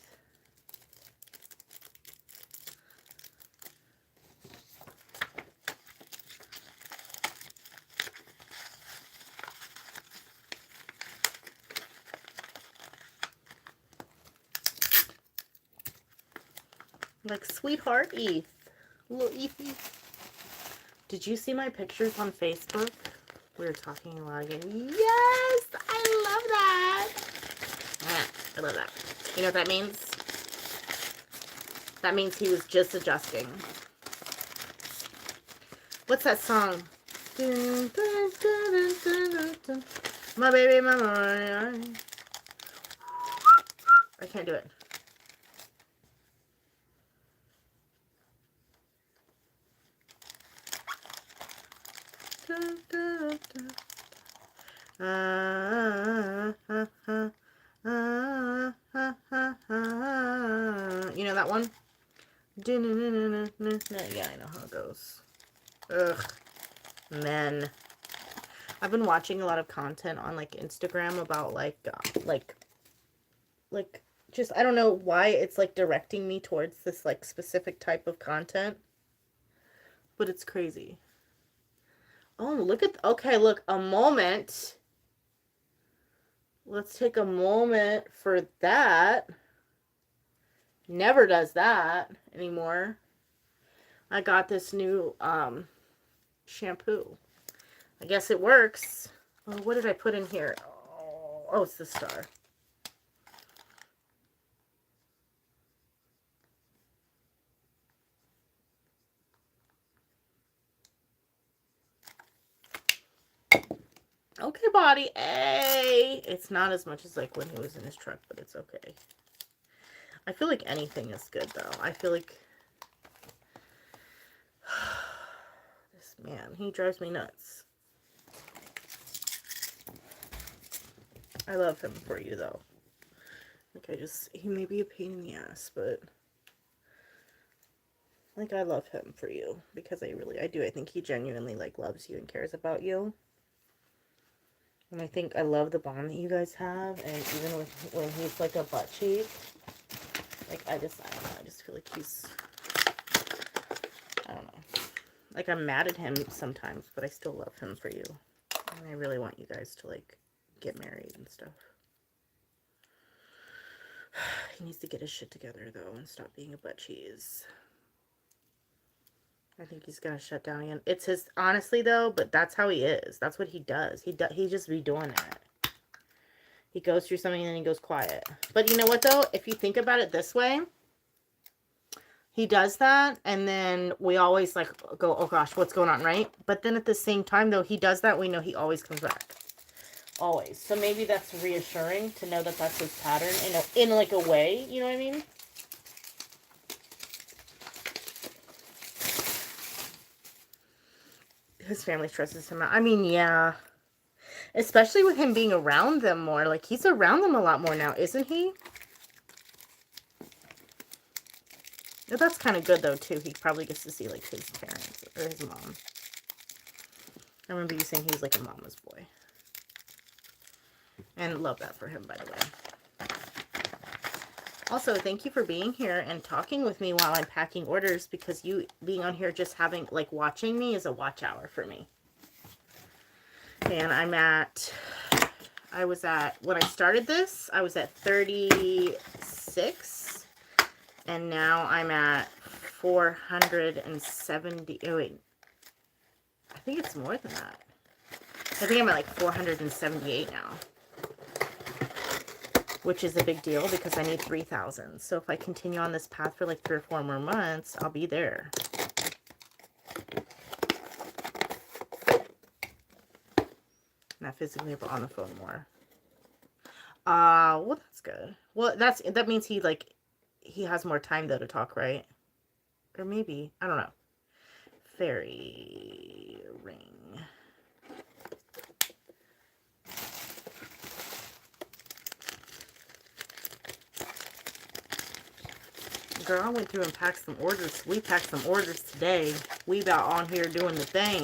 Like, sweetheart Eth. Little Ethy. Did you see my pictures on Facebook? We were talking a lot again. Yes! I love that! I love that. You know what that means? That means he was just adjusting. What's that song? My baby, my boy. can't do it. You know that one? Yeah, I know how it goes. Ugh, men. I've been watching a lot of content on like Instagram about like just, I don't know why it's like directing me towards this like specific type of content, but it's crazy. Oh, look at, okay, look, a moment. Let's take a moment for that. Never does that anymore. I got this new shampoo. I guess it works. Oh, what did I put in here? Oh, it's the star. Okay, body. Hey! It's not as much as like when he was in his truck, but it's okay. I feel like anything is good, though. I feel like this man, he drives me nuts. I love him for you, though. Like, he may be a pain in the ass, but like, I love him for you because I do. I think he genuinely like loves you and cares about you. And I love the bond that you guys have, and even when he's like a butt cheek, like I don't know, I just feel like he's, I don't know, like I'm mad at him sometimes, but I still love him for you, and I really want you guys to like get married and stuff. He needs to get his shit together though and stop being a butt cheese. I think he's gonna shut down again. It's his, honestly though, but that's how he is. That's what he does. He just be doing that. He goes through something and then he goes quiet. But you know what though? If you think about it this way, he does that and then we always like go, oh gosh, what's going on, right? But then at the same time though, he does that, we know he always comes back. Always. So maybe that's reassuring to know that that's his pattern in like a way, you know what I mean? His family stresses him out. I mean, yeah. Especially with him being around them more. Like, he's around them a lot more now, isn't he? But that's kind of good, though, too. He probably gets to see, like, his parents or his mom. I remember you saying he was, like, a mama's boy. And love that for him, by the way. Also, thank you for being here and talking with me while I'm packing orders, because you being on here just having, like, watching me is a watch hour for me. And when I started this, I was at 36. And now I'm at 470. Oh, wait. I think it's more than that. I think I'm at like 478 now. Which is a big deal because I need 3,000. So if I continue on this path for like 3 or 4 more months, I'll be there. Not physically, but on the phone more. Well, that's good. Well, that means he has more time though to talk, right? Or maybe, I don't know. Fairy ring. Girl, I went through and packed some orders. We packed some orders today. We about on here doing the thing.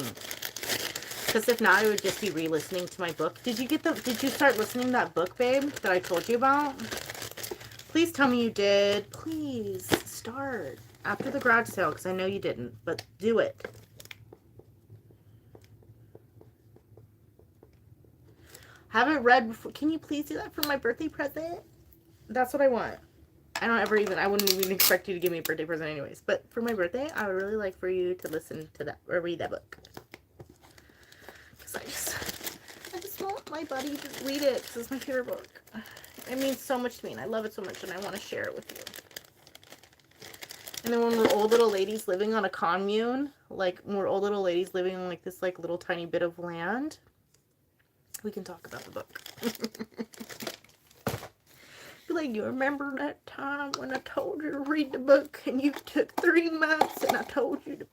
Because if not, I would just be re-listening to my book. Did you start listening to that book, babe, that I told you about? Please tell me you did. Please start after the garage sale, because I know you didn't, but do it. Haven't read before. Can you please do that for my birthday present? That's what I want. I wouldn't even expect you to give me a birthday present anyways. But for my birthday, I would really like for you to listen to that or read that book. Because I just want my buddy to read it because it's my favorite book. It means so much to me and I love it so much and I want to share it with you. And then when we're old little ladies living on a commune, like when we're old little ladies living on like this like little tiny bit of land, we can talk about the book. Be like, you remember that time when I told you to read the book and you took 3 months and I told you to,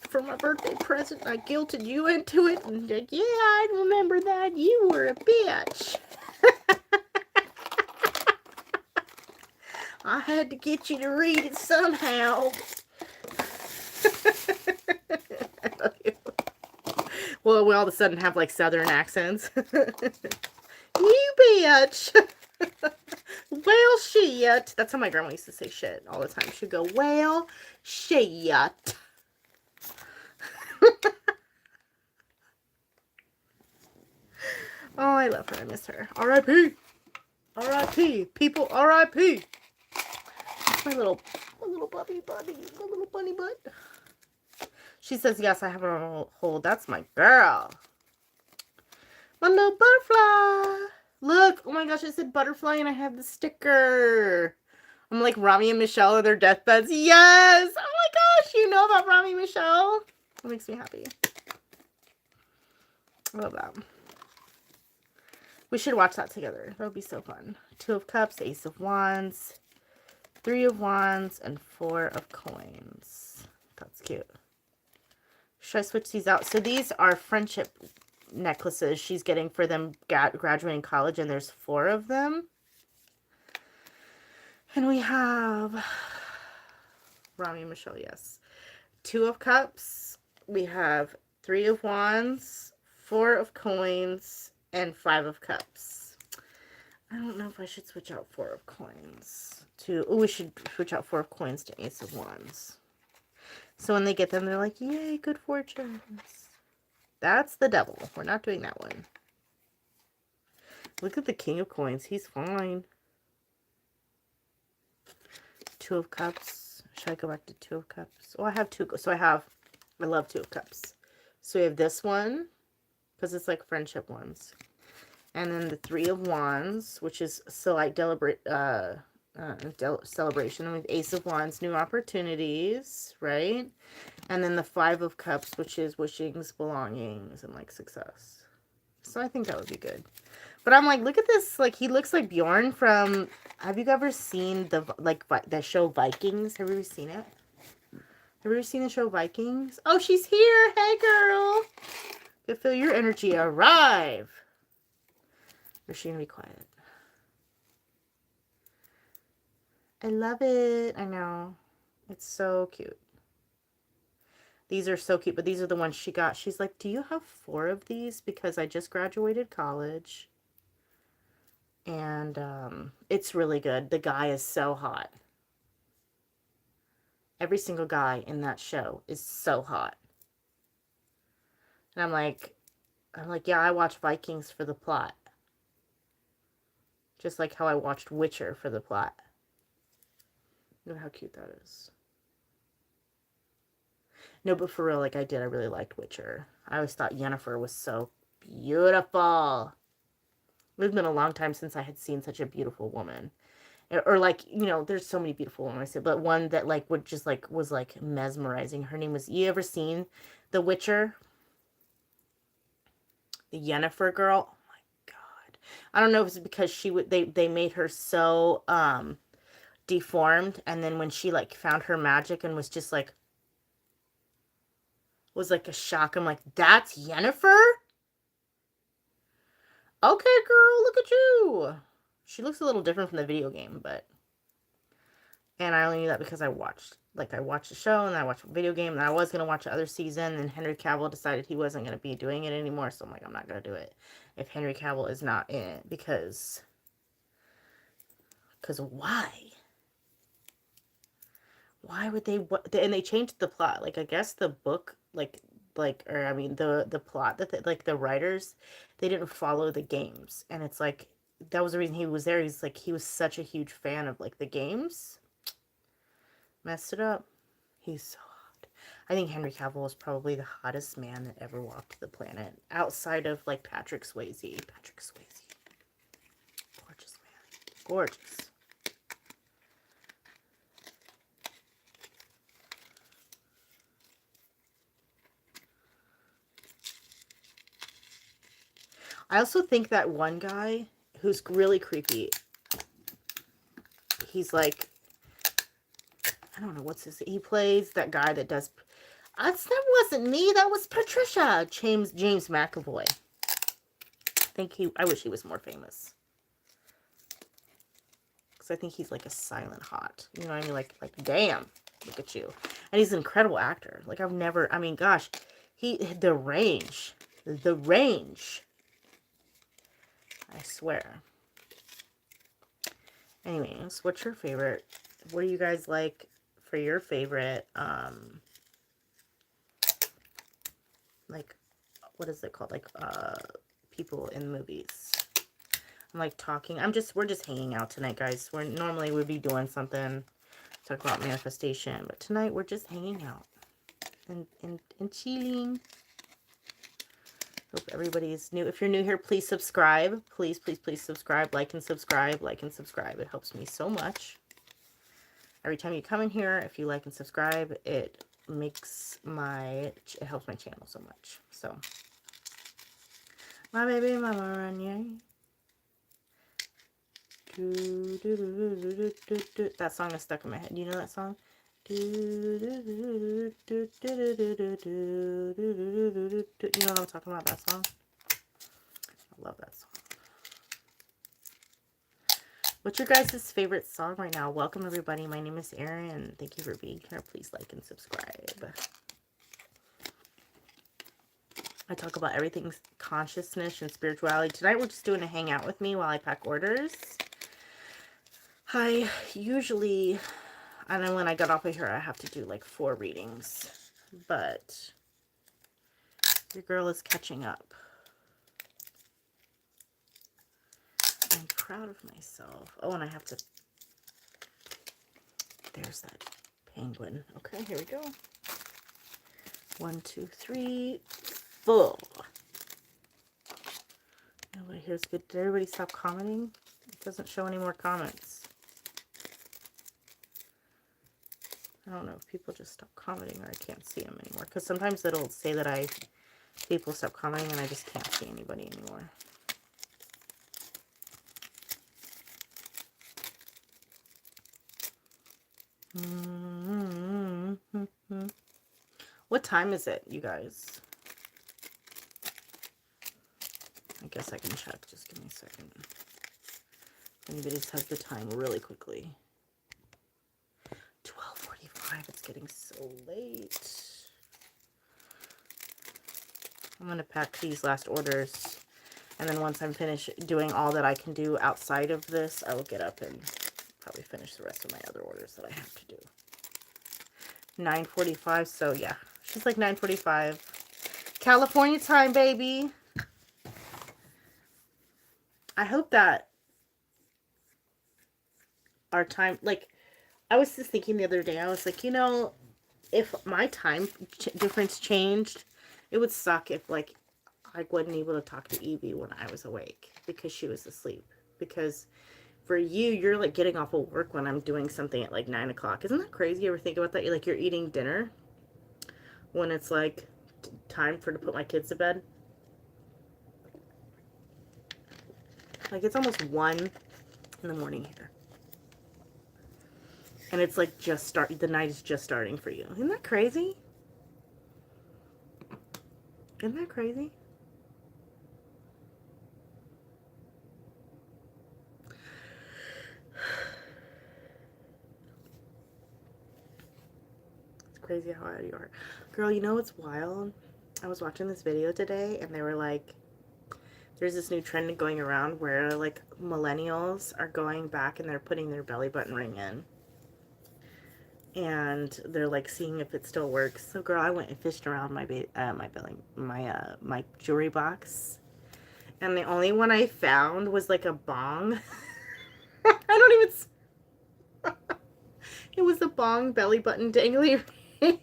for my birthday present, I guilted you into it? And like, yeah, I remember that. You were a bitch. I had to get you to read it somehow. I love you. Well, we all of a sudden have like southern accents. You bitch. Well, shit. That's how my grandma used to say shit all the time. She'd go, well, shit. Oh, I love her. I miss her. R.I.P. R.I.P. People, R.I.P. That's my little puppy buddy. My little bunny butt. She says, yes, I have her on hold. That's my girl. My little butterfly. Look. Oh my gosh, it said butterfly and I have the sticker. I'm like Rami and Michelle on their deathbeds. Yes. Oh my gosh, you know about Rami and Michelle. That makes me happy. I love that. We should watch that together. That would be so fun. 2 of Cups, Ace of Wands, 3 of Wands, and 4 of Coins. That's cute. Should I switch these out? So these are friendship necklaces she's getting for them graduating college, and there's 4 of them. And we have Rami and Michelle, yes. 2 of Cups. We have 3 of Wands, 4 of Coins, and 5 of Cups. I don't know if I should switch out 4 of Coins to... Oh, we should switch out 4 of Coins to Ace of Wands. So when they get them, they're like, yay, good fortunes. That's the devil. We're not doing that one. Look at the King of Coins. He's fine. 2 of Cups. Should I go back to 2 of Cups? Oh, I have 2. So I love 2 of Cups. So we have this one, because it's like friendship ones. And then the 3 of Wands, which is so like celebration. With Ace of Wands, new opportunities, right? And then the 5 of Cups, which is wishings, belongings, and like success. So I think that would be good. But I'm like, look at this. Like, he looks like Bjorn from... Have you ever seen the show Vikings? Have you ever seen it? Have you ever seen the show Vikings? Oh, she's here. Hey, girl. You feel your energy arrive. Or is she gonna be quiet? I love it. I know. It's so cute. These are so cute, but these are the ones she got. She's like, do you have 4 of these? Because I just graduated college. And it's really good. The guy is so hot. Every single guy in that show is so hot. And I'm like, yeah, I watch Vikings for the plot. Just like how I watched Witcher for the plot. Look how cute that is. No, but for real, like I really liked Witcher. I always thought Yennefer was so beautiful. It's been a long time since I had seen such a beautiful woman. Or like, you know, there's so many beautiful women I said, but one that like would just like was like mesmerizing. Her name was, you ever seen The Witcher? The Yennefer girl? Oh my god. I don't know if it's because they made her so deformed, and then when she like found her magic and was just like was like a shock. I'm like, that's Yennefer? Okay, girl, look at you. She looks a little different from the video game, but... And I only knew that because I watched the show, and I watched the video game, and I was going to watch the other season, and Henry Cavill decided he wasn't going to be doing it anymore, so I'm like, I'm not going to do it if Henry Cavill is not in it, because why? Why would they... And they changed the plot. Like, I guess the book, or I mean, the plot, that like, the writers, they didn't follow the games, and it's like, that was the reason he was there. He's like, he was such a huge fan of, like, the games. Messed it up. He's so hot. I think Henry Cavill is probably the hottest man that ever walked the planet. Outside of, like, Patrick Swayze. Patrick Swayze. Gorgeous man. Gorgeous. I also think that one guy who's really creepy. He's like, I don't know what's his. He plays that guy that does. That wasn't me. That was Patricia. James McAvoy. I wish he was more famous. Because I think he's like a silent hot. You know what I mean? Like damn, look at you. And he's an incredible actor. Like I mean, gosh, the range. I swear. Anyways, what's your favorite? What do you guys like for your favorite, like, what is it called? Like, people in movies. I'm like talking. We're just hanging out tonight, guys. Normally we'd be doing something, talk about manifestation, but tonight we're just hanging out and chilling. Hope everybody is new. If you're new here, please subscribe. Please subscribe. Like and subscribe. It helps me so much. Every time you come in here, if you like and subscribe, it helps my channel so much. So, my baby mama run, yay. That song is stuck in my head. You know that song? You know what I'm talking about, that song? I love that song. What's your guys' favorite song right now? Welcome, everybody. My name is Erin. Thank you for being here. Please like and subscribe. I talk about everything's consciousness and spirituality. Tonight, we're just doing a hangout with me while I pack orders. I usually, I know when I got off of here, I have to do like 4 readings. But your girl is catching up. I'm proud of myself. Oh, and I have to, there's that penguin. Okay, here we go. 1, 2, 3, 4. Nobody here's good. Did everybody stop commenting? It doesn't show any more comments. I don't know if people just stop commenting or I can't see them anymore. Because sometimes it'll say that people stop commenting and I just can't see anybody anymore. What time is it, you guys? I guess I can check. Just give me a second. If anybody has the time really quickly. 12:45. It's getting so late. I'm going to pack these last orders. And then once I'm finished doing all that I can do outside of this, I will get up and probably finish the rest of my other orders that I have to do. 9:45. So, yeah. She's like 9:45. California time, baby. I hope that our time, like, I was just thinking the other day, I was like, you know, if my time difference changed, it would suck if, like, I wasn't able to talk to Evie when I was awake because she was asleep. Because for you, you're, like, getting off of work when I'm doing something at, like, 9 o'clock. Isn't that crazy? You ever think about that? You're, like, you're eating dinner when it's, like, time to put my kids to bed. Like, it's almost 1 in the morning here. And it's like the night is just starting for you. Isn't that crazy? Isn't that crazy? It's crazy how old you are. Girl, you know what's wild? I was watching this video today and they were like, there's this new trend going around where like millennials are going back and they're putting their belly button ring in. And they're like seeing if it still works. So girl, I went and fished around my jewelry box, and the only one I found was like a bong. I don't even. It was a bong belly button dangly ring.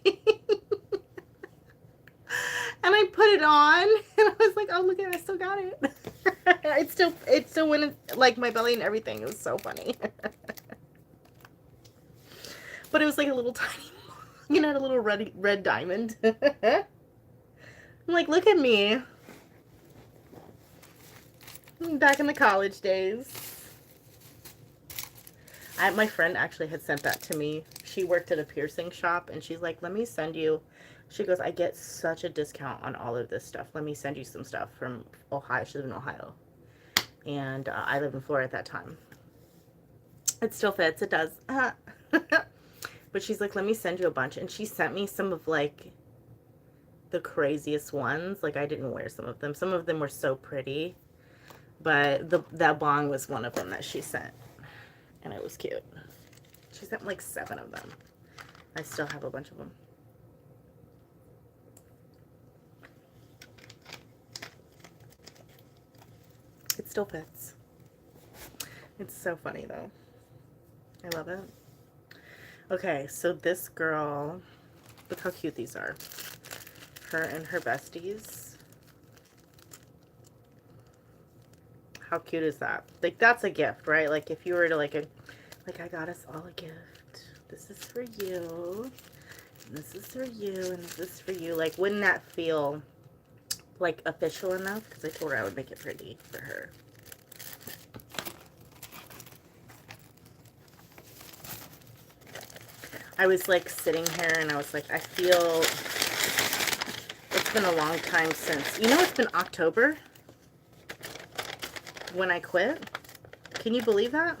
And I put it on, and I was like, "Oh look at it, I still got it." It still went in, like my belly and everything. It was so funny. But it was like a little tiny, you know, a little red diamond. I'm like, look at me. Back in the college days. My friend actually had sent that to me. She worked at a piercing shop, and she's like, let me send you. She goes, I get such a discount on all of this stuff. Let me send you some stuff from Ohio. She lives in Ohio. And I lived in Florida at that time. It still fits. It does. But she's like, let me send you a bunch. And she sent me some of, like, the craziest ones. Like, I didn't wear some of them. Some of them were so pretty. But that bong was one of them that she sent. And it was cute. She sent like 7 of them. I still have a bunch of them. It still fits. It's so funny though. I love it. Okay, so this girl, look how cute these are. Her and her besties. How cute is that? Like, that's a gift, right? Like, if you were to like I got us all a gift. This is for you. And this is for you. And this is for you. Like, wouldn't that feel like official enough? Because I told her I would make it pretty for her. I was like sitting here and I was like, I feel it's been a long time since, you know, it's been October when I quit. Can you believe that?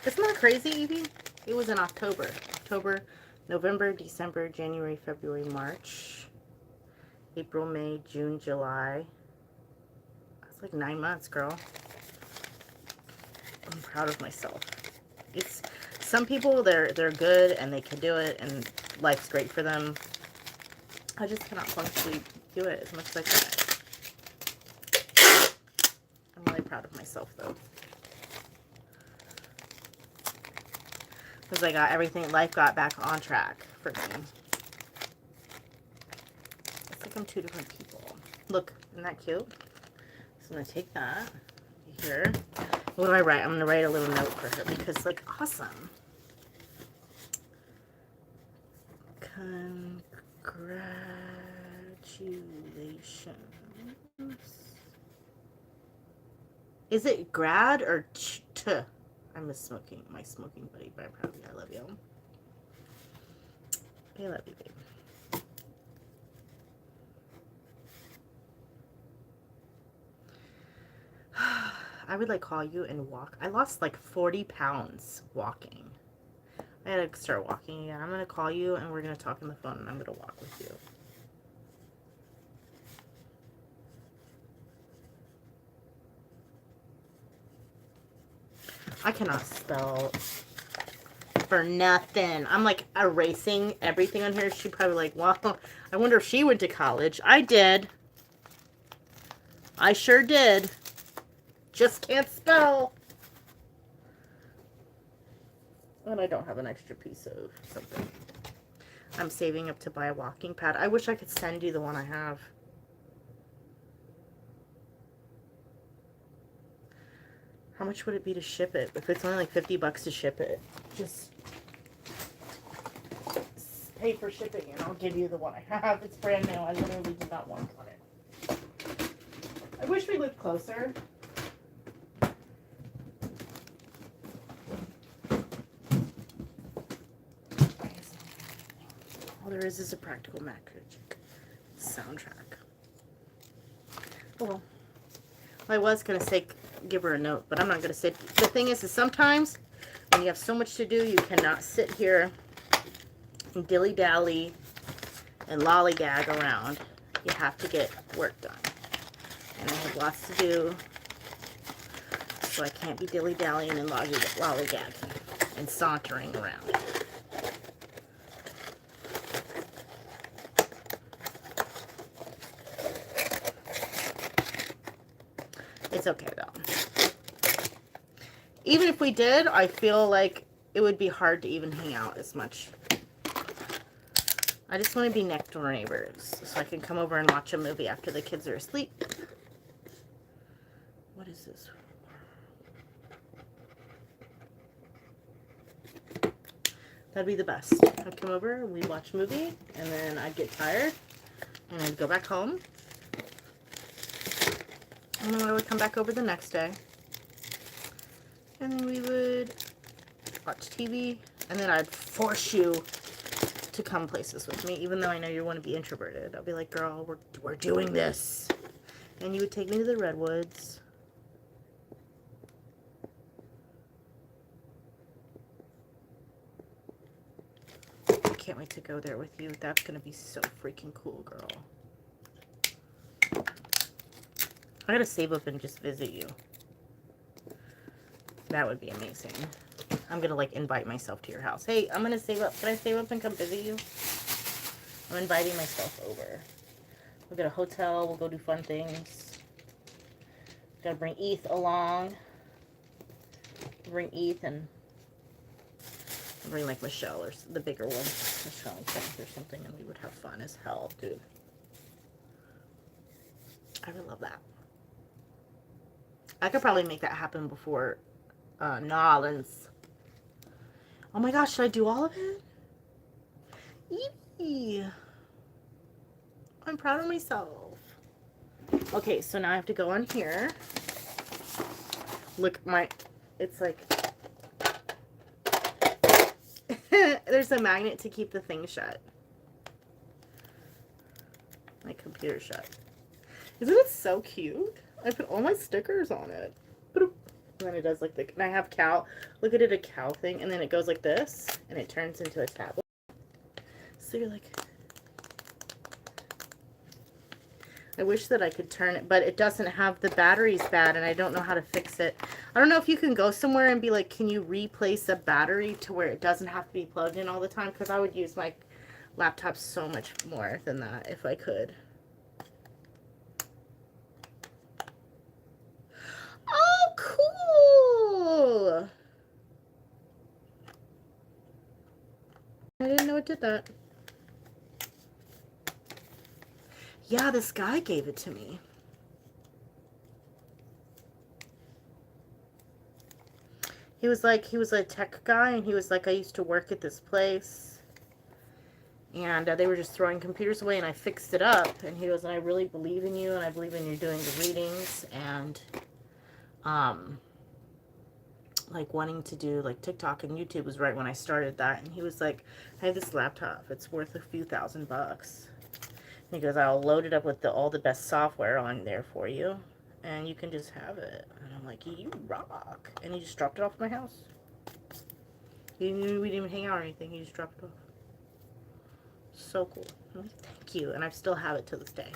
Isn't that crazy, Evie? It was in October. October, November, December, January, February, March, April, May, June, July. That's like 9 months, girl. I'm proud of myself. It's some people, they're good and they can do it and life's great for them. I just cannot functionally do it as much as I can. I'm really proud of myself though. Because I got everything, life got back on track for me. It's like I'm 2 different people. Look, isn't that cute? So I'm going to take that here. What do I write? I'm going to write a little note for her because, like, awesome. Congratulations. Is it grad or t? I'm my smoking buddy, but I'm proud of you. I love you. I love you, babe. I would like call you and walk. I lost like 40 pounds walking. I had to start walking again. I'm going to call you and we're going to talk on the phone and I'm going to walk with you. I cannot spell for nothing. I'm like erasing everything on here. She probably like, well, I wonder if she went to college. I did. I sure did. Just can't spell. And I don't have an extra piece of something. I'm saving up to buy a walking pad. I wish I could send you the one I have. How much would it be to ship it? If it's only like 50 bucks to ship it, just pay for shipping and I'll give you the one I have. It's brand new. I literally did not want on it. I wish we lived closer. All there is a Practical Magic soundtrack. Well, I was going to say give her a note, but I'm not going to say. The thing is sometimes when you have so much to do, you cannot sit here and dilly-dally and lollygag around. You have to get work done. And I have lots to do, so I can't be dilly-dallying and lollygagging and sauntering around. It's okay though. Even if we did, I feel like it would be hard to even hang out as much. I just want to be next door neighbors so I can come over and watch a movie after the kids are asleep. What is this? That'd be the best. I'd come over, we'd watch a movie, and then I'd get tired, and I'd go back home, And then I would come back over the next day. And then we would watch TV. And then I'd force you to come places with me, even though I know you want to be introverted. I'll be like, girl, we're doing this. And you would take me to the Redwoods. I can't wait to go there with you. That's going to be so freaking cool, girl. I gotta save up and just visit you. That would be amazing. I'm gonna like invite myself to your house. Hey, I'm gonna save up. Can I save up and come visit you? I'm inviting myself over. We'll get a hotel. We'll go do fun things. Gotta bring Eth along. Bring Eth and bring like Michelle or the bigger one. Michelle and Kenneth or something, and we would have fun as hell, dude. I would love that. I could probably make that happen before Nolans. Oh my gosh, should I do all of it? Yee. I'm proud of myself. Okay, so now I have to go on here. Look, it's like, there's a magnet to keep the thing shut. My computer shut. Isn't it so cute? I put all my stickers on it. And then it does like the, and I have cow, look at it, a cow thing, and then it goes like this, and it turns into a tablet. So you're like, I wish that I could turn it, but it doesn't have, the battery's bad, and I don't know how to fix it. I don't know if you can go somewhere and be like, can you replace a battery to where it doesn't have to be plugged in all the time? Because I would use my laptop so much more than that if I could. Oh, cool! I didn't know it did that. Yeah, this guy gave it to me. He was a tech guy, and he was like, I used to work at this place, and they were just throwing computers away, and I fixed it up. And he goes, I really believe in you, and I believe in you doing the readings, and like wanting to do like TikTok and YouTube was right when I started that. And he was like, I have this laptop, it's worth a few $1,000. And he goes, I'll load it up with all the best software on there for you, and you can just have it. And I'm like, you rock. And he just dropped it off at my house. We didn't even hang out or anything. He just dropped it off. So cool. I'm like, thank you. And I still have it to this day.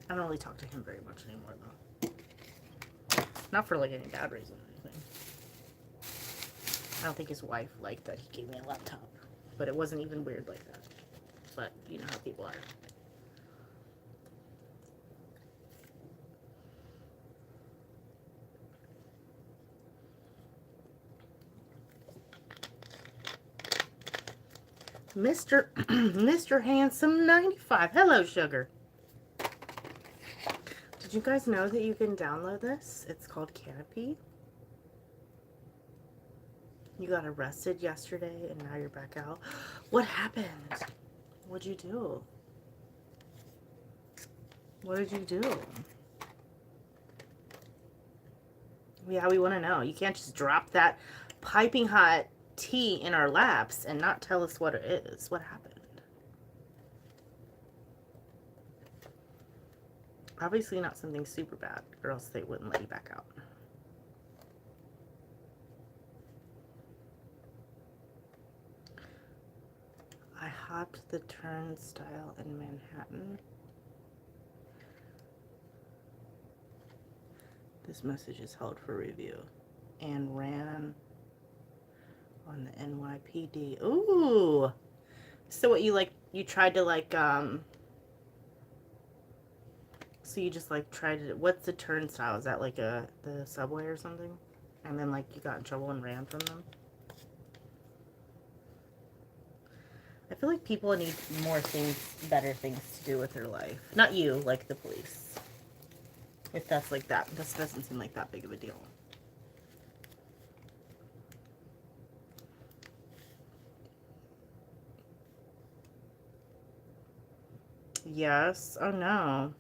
I don't really talk to him very much anymore, though. Not for like any bad reason or anything. I don't think his wife liked that he gave me a laptop. But it wasn't even weird like that. But you know how people are. Mr. Handsome 95. Hello, sugar. Did you guys know that you can download this? It's called Canopy. You got arrested yesterday and now you're back out. What happened? What'd you do? What did you do? Yeah, we want to know. You can't just drop that piping hot tea in our laps and not tell us what it is. What happened? Obviously not something super bad, or else they wouldn't let you back out. I hopped the turnstile in Manhattan. This message is held for review. And ran on the NYPD. Ooh! So what, you tried to so you just tried to, what's the turnstile? Is that like the subway or something? And then you got in trouble and ran from them? I feel like people need more things, better things to do with their life. Not you, like the police. If that's like that. This doesn't seem like that big of a deal. Yes. Oh no.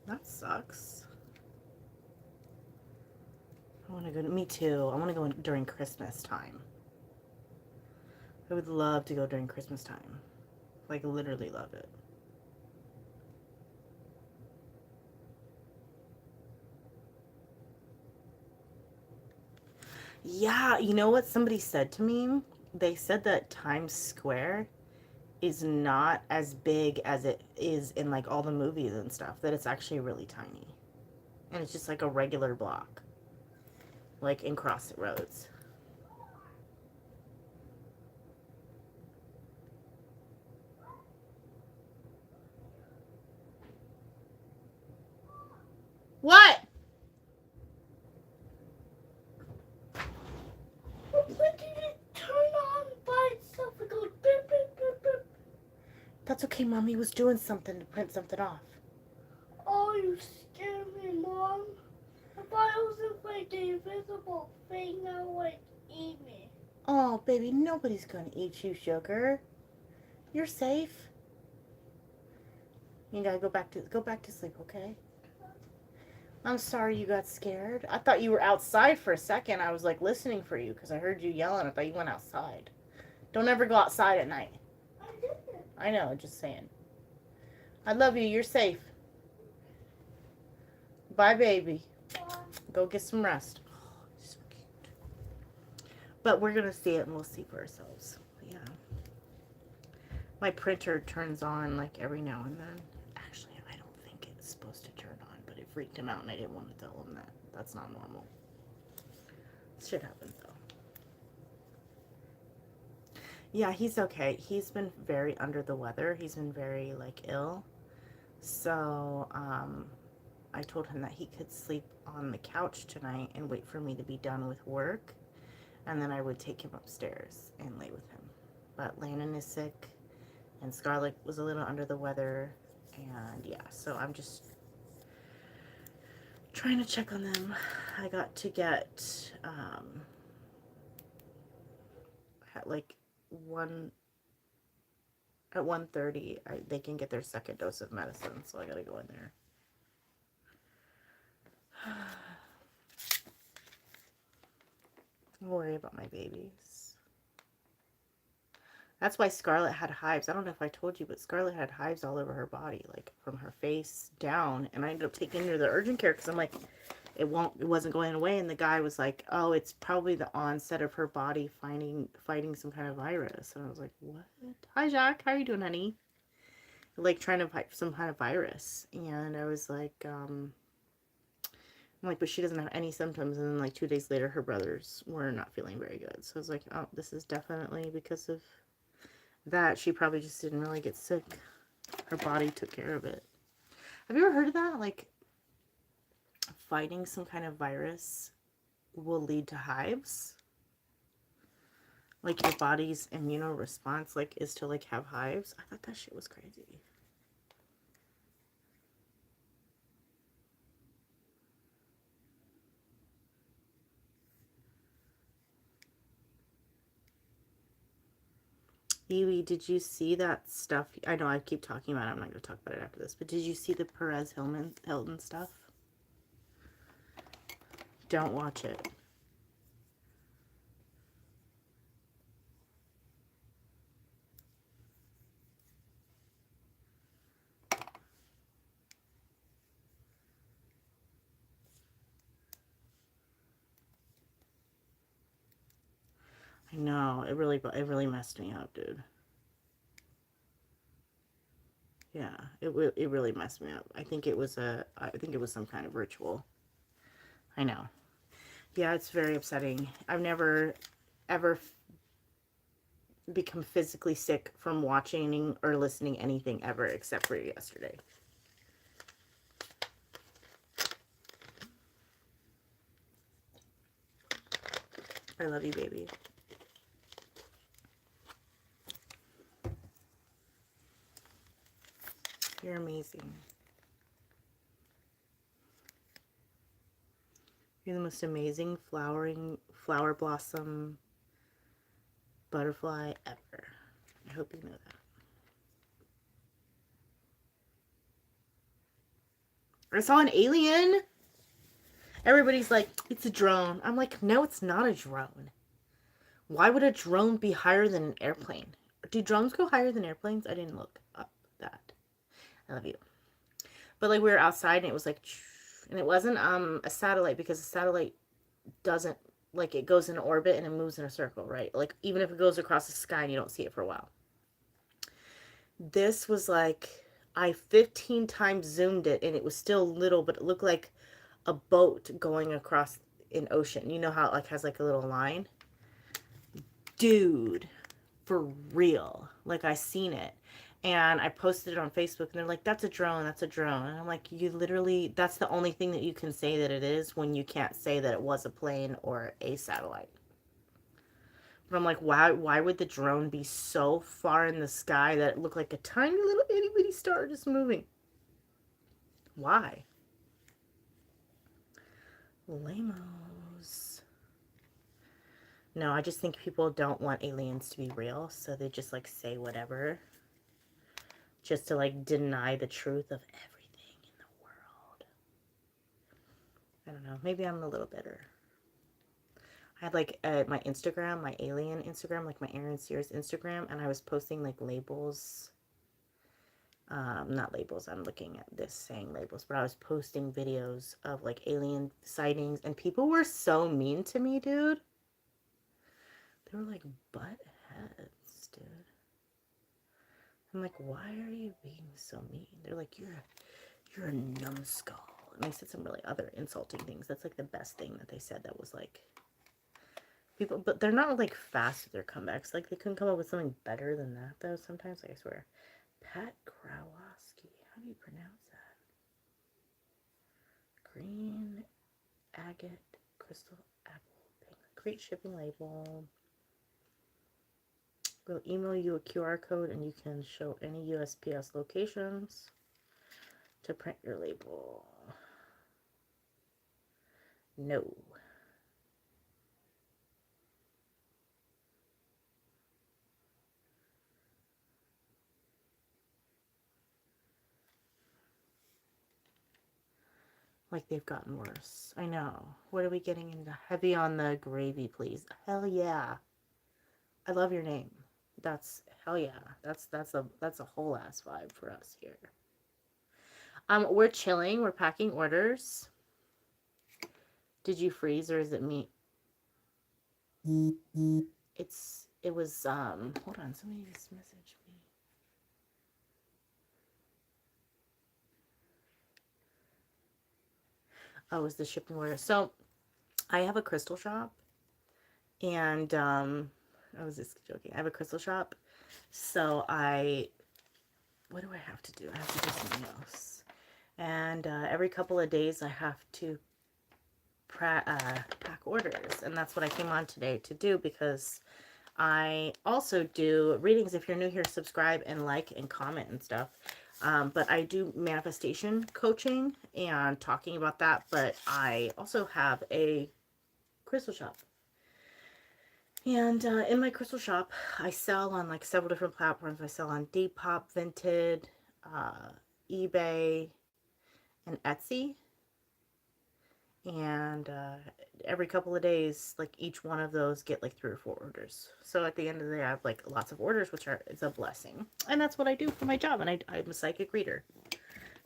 That sucks. I want to go. Me too. I want to go during Christmas time. I would love to go during Christmas time. Like, literally love it. Yeah, you know what somebody said to me? They said that Times Square is not as big as it is in like all the movies and stuff, that it's actually really tiny. And it's just like a regular block, like in Crossroads. What? When did it turn on by itself? It goes beep, beep, beep, beep. That's okay, Mommy was doing something to print something off. Oh, you scared me, Mom. I thought it was like the invisible thing that would eat me. Oh, baby, nobody's gonna eat you, sugar. You're safe. You gotta go back to sleep, okay? I'm sorry you got scared. I thought you were outside for a second. I was like listening for you because I heard you yelling. I thought you went outside. Don't ever go outside at night. I didn't. I know, just saying. I love you. You're safe. Bye, baby. Go get some rest. Oh, so cute. But we're going to see it and we'll see for ourselves. Yeah. My printer turns on like every now and then. Actually, I don't think it's supposed to turn on, but it freaked him out and I didn't want to tell him that. That's not normal. Shit happens though. Yeah, he's okay. He's been very under the weather. He's been very like ill. So, I told him that he could sleep on the couch tonight and wait for me to be done with work. And then I would take him upstairs and lay with him. But Landon is sick and Scarlett was a little under the weather. And yeah, so I'm just trying to check on them. I got to get, at like one at 1:30 they can get their second dose of medicine, so I gotta go in there. Don't worry about my babies. That's why Scarlett had hives. I don't know if I told you, but Scarlett had hives all over her body, like from her face down. And I ended up taking her to the urgent care because I'm like, it wasn't going away. And the guy was like, oh, it's probably the onset of her body fighting some kind of virus. And I was like, what? Hi, Jacques. How are you doing, honey? Like trying to fight some kind of virus. And I was like, I'm like, but she doesn't have any symptoms. And then like 2 days later, her brothers were not feeling very good. So I was like, oh, this is definitely because of that. She probably just didn't really get sick. Her body took care of it. Have you ever heard of that? Like, fighting some kind of virus will lead to hives? Like, your body's immune response, like, is to, like, have hives? I thought that shit was crazy. Evie, did you see that stuff? I know I keep talking about it. I'm not going to talk about it after this. But did you see the Perez Hilton stuff? Don't watch it. I know. It really messed me up, dude. Yeah, it really messed me up. I think it was some kind of ritual. I know. Yeah, it's very upsetting. I've never ever become physically sick from watching or listening anything ever except for yesterday. I love you, baby. You're amazing. You're the most amazing flower blossom butterfly ever. I hope you know that. I saw an alien. Everybody's like, it's a drone. I'm like, no, it's not a drone. Why would a drone be higher than an airplane? Do drones go higher than airplanes? I didn't look up that. I love you. But like we were outside and it was like, and it wasn't a satellite, because a satellite doesn't, like, it goes in orbit and it moves in a circle, right? Like even if it goes across the sky and you don't see it for a while. This was like, I 15 times zoomed it and it was still little, but it looked like a boat going across an ocean. You know how it like has like a little line? Dude, for real. Like I seen it. And I posted it on Facebook and they're like, that's a drone, that's a drone. And I'm like, you literally, that's the only thing that you can say that it is when you can't say that it was a plane or a satellite. But I'm like, why would the drone be so far in the sky that it looked like a tiny little itty bitty star just moving? Why? Lamos. No, I just think people don't want aliens to be real, so they just like say whatever. Just to like deny the truth of everything in the world. I don't know. Maybe I'm a little bitter. I had like my Instagram, my alien Instagram, like my Erin Sears Instagram, and I was posting like labels. Not labels, I'm looking at this saying labels, but I was posting videos of like alien sightings, and people were so mean to me, dude. They were like butt heads, dude. I'm like, why are you being so mean? They're like, you're a numbskull. And they said some really other insulting things. That's like the best thing that they said. That was like, people, but they're not like fast with their comebacks. Like they couldn't come up with something better than that though. Sometimes, like, I swear. Pat Krawowski. How do you pronounce that? Green agate crystal apple pink. Create shipping label. We'll email you a QR code and you can show any USPS locations to print your label. No. Like they've gotten worse. I know. What are we getting into? Heavy on the gravy, please. Hell yeah. I love your name. That's hell yeah. That's a whole ass vibe for us here. We're chilling. We're packing orders. Did you freeze or is it me? It was hold on, somebody just messaged me. Oh, it was the shipping order. So I have a crystal shop and I was just joking. I have a crystal shop. So what do I have to do? I have to do something else. And every couple of days I have to pack orders. And that's what I came on today to do, because I also do readings. If you're new here, subscribe and like and comment and stuff. But I do manifestation coaching and talking about that. But I also have a crystal shop. And in my crystal shop, I sell on like several different platforms. I sell on Depop, Vinted, eBay, and Etsy. And every couple of days, like each one of those get like 3 or 4 orders. So at the end of the day, I have like lots of orders, which it's a blessing. And that's what I do for my job. And I'm a psychic reader.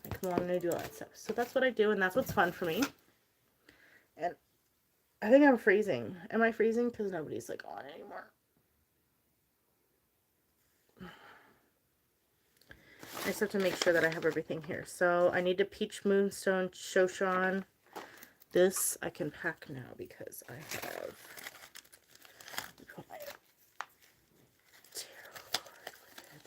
I come on and do all that stuff. So that's what I do, and that's what's fun for me. And I think I'm freezing. Am I freezing? Because nobody's like on anymore. I just have to make sure that I have everything here. So I need a peach moonstone Shoshan. This I can pack now because I have my tarot card with it.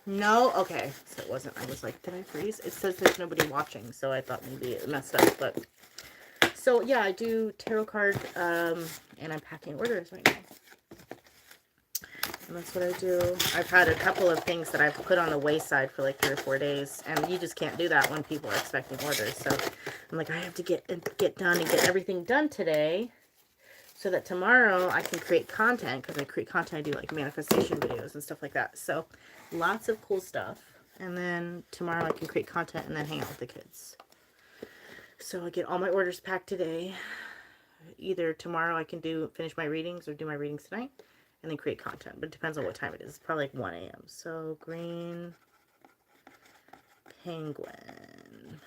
No? Okay. So it wasn't. I was like, did I freeze? It says there's nobody watching, so I thought maybe it messed up. But so yeah, I do tarot card, and I'm packing orders right now. And that's what I do. I've had a couple of things that I've put on the wayside for like 3 or 4 days, and you just can't do that when people are expecting orders. So I'm like, I have to get done and get everything done today, so that tomorrow I can create content. Because I create content, I do like manifestation videos and stuff like that. So lots of cool stuff. And then tomorrow I can create content and then hang out with the kids. So I get all my orders packed today. Either tomorrow I can finish my readings or do my readings tonight. And then create content. But it depends on what time it is. It's probably like 1 a.m. So, green penguin.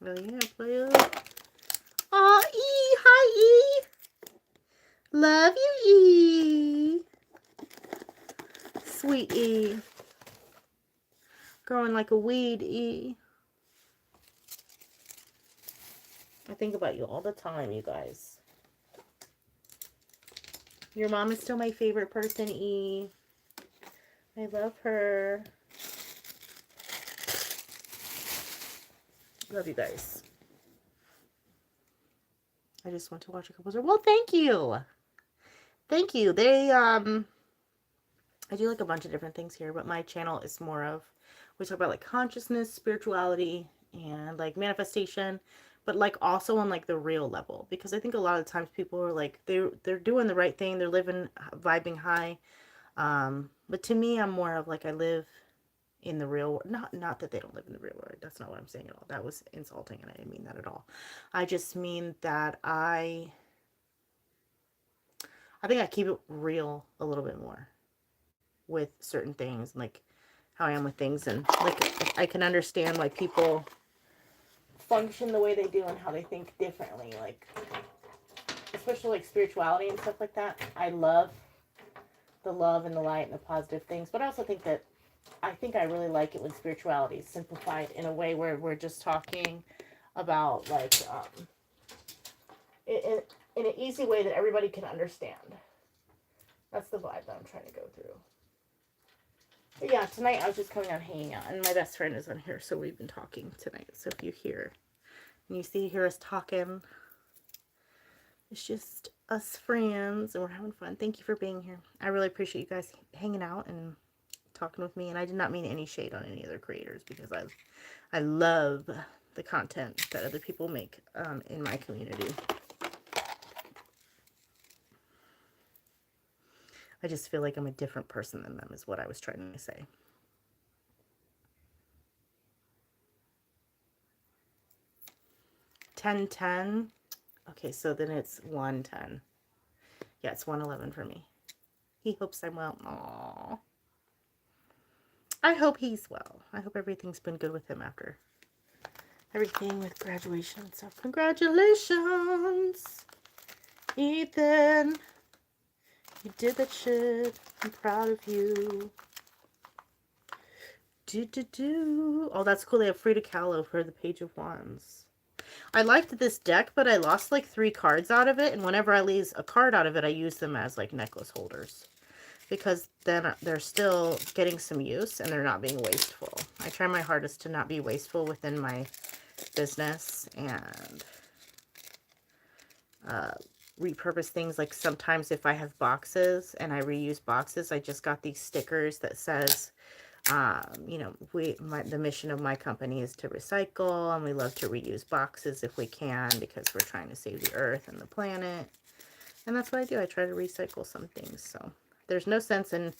Oh, yeah, play up. Aw, E! Hi, E! Love you, E! Sweet E. Growing like a weed, E. I think about you all the time, you guys. Your mom is still my favorite person, E. I love her. Love you guys. I just want to watch a couple of... Well, thank you. Thank you. I do like a bunch of different things here, but my channel is more of, we talk about like consciousness, spirituality, and like manifestation, but like also on like the real level, because I think a lot of times people are like, they're doing the right thing, they're living, vibing high, but to me, I'm more of like, I live in the real world. Not that they don't live in the real world. That's not what I'm saying at all. That was insulting, and I didn't mean that at all. I just mean that I think I keep it real a little bit more with certain things, like how I am with things, and like I can understand why people function the way they do and how they think differently, like especially like spirituality and stuff like that. I love the love and the light and the positive things, but I also think that I really like it when spirituality is simplified in a way where we're just talking about like in an easy way that everybody can understand. That's the vibe that I'm trying to go through. But yeah, tonight I was just coming out hanging out, and my best friend is on here, so we've been talking tonight. So if you hear and you hear us talking, it's just us friends, and we're having fun. Thank you for being here. I really appreciate you guys hanging out and talking with me, and I did not mean any shade on any other creators, because I love the content that other people make in my community. I just feel like I'm a different person than them, is what I was trying to say. $10.10. Okay, so then it's 110. Yeah, it's 111 for me. He hopes I'm well. Aww. I hope he's well. I hope everything's been good with him after everything with graduation and stuff. Congratulations, Ethan. You did that shit. I'm proud of you. Oh, that's cool. They have Frida Kahlo for the Page of Wands. I liked this deck, but I lost like 3 cards out of it. And whenever I lose a card out of it, I use them as like necklace holders, because then they're still getting some use and they're not being wasteful. I try my hardest to not be wasteful within my business and repurpose things. Like sometimes if I have boxes and I reuse boxes, I just got these stickers that says, you know, the mission of my company is to recycle, and we love to reuse boxes if we can, because we're trying to save the earth and the planet. And that's what I do. I try to recycle some things. So there's no sense in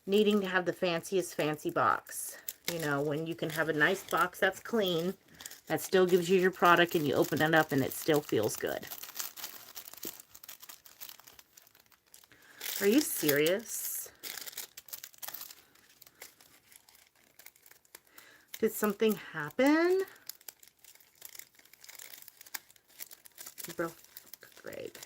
needing to have the fanciest fancy box. You know, when you can have a nice box that's clean, that still gives you your product, and you open it up and it still feels good. Are you serious? Did something happen? Bro, great.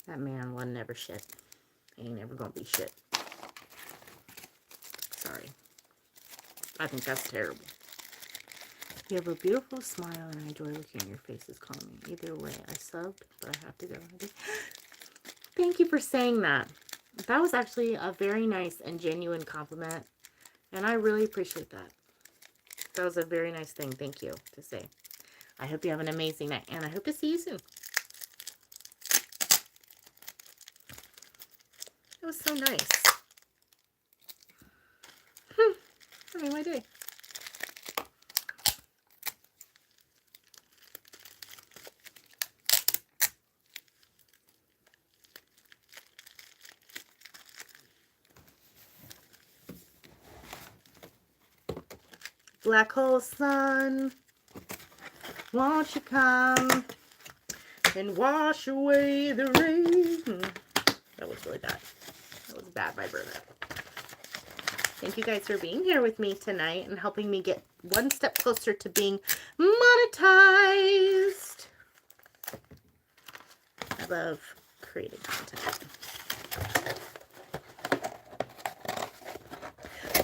That man was never shit. He ain't never gonna be shit. Sorry. I think that's terrible. You have a beautiful smile and I enjoy looking at your faces calling me. Either way, I subbed, but I have to go. Thank you for saying that. That was actually a very nice and genuine compliment. And I really appreciate that. That was a very nice thing. Thank you to say. I hope you have an amazing night. And I hope to see you soon. It was so nice. I made my day. Black hole sun, won't you come and wash away the rain? That was really bad. That was bad by Bertha. Thank you guys for being here with me tonight and helping me get one step closer to being monetized. I love creating content.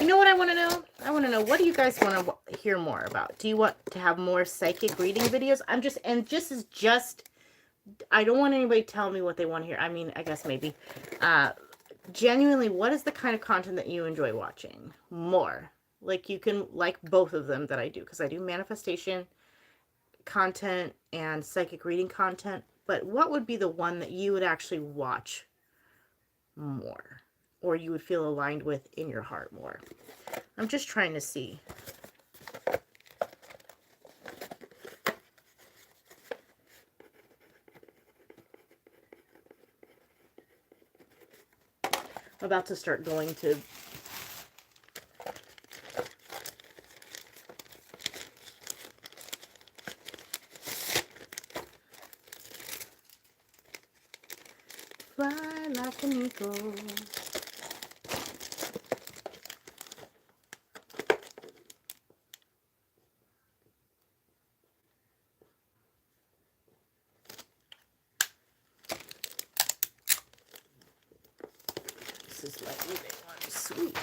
You know what I want to know? I want to know, what do you guys want to hear more about? Do you want to have more psychic reading videos? I don't want anybody to tell me what they want to hear. I mean, I guess maybe. Genuinely, what is the kind of content that you enjoy watching more? Like, you can like both of them that I do, because I do manifestation content and psychic reading content. But what would be the one that you would actually watch more, or you would feel aligned with in your heart more? I'm just trying to see. I'm about to start going to fly like an eagle. This is like moving on. Sweet.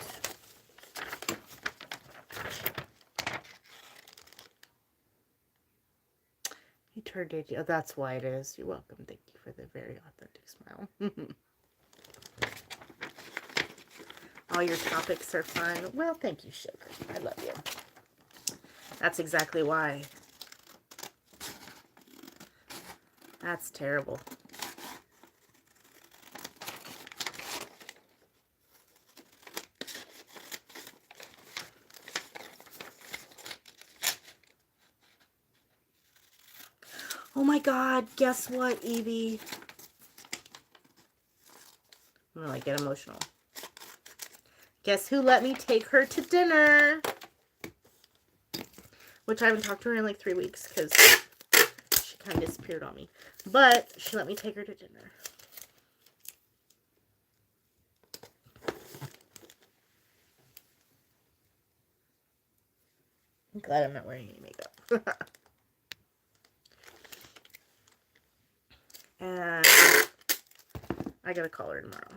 He turned it. Oh, that's why it is. You're welcome. Thank you for the very authentic smile. All your topics are fun. Well, thank you, sugar. I love you. That's exactly why. That's terrible. Oh my God, guess what, Evie? I'm gonna like get emotional. Guess who let me take her to dinner? Which I haven't talked to her in like 3 weeks because she kind of disappeared on me. But she let me take her to dinner. I'm glad I'm not wearing any makeup. And I gotta call her tomorrow.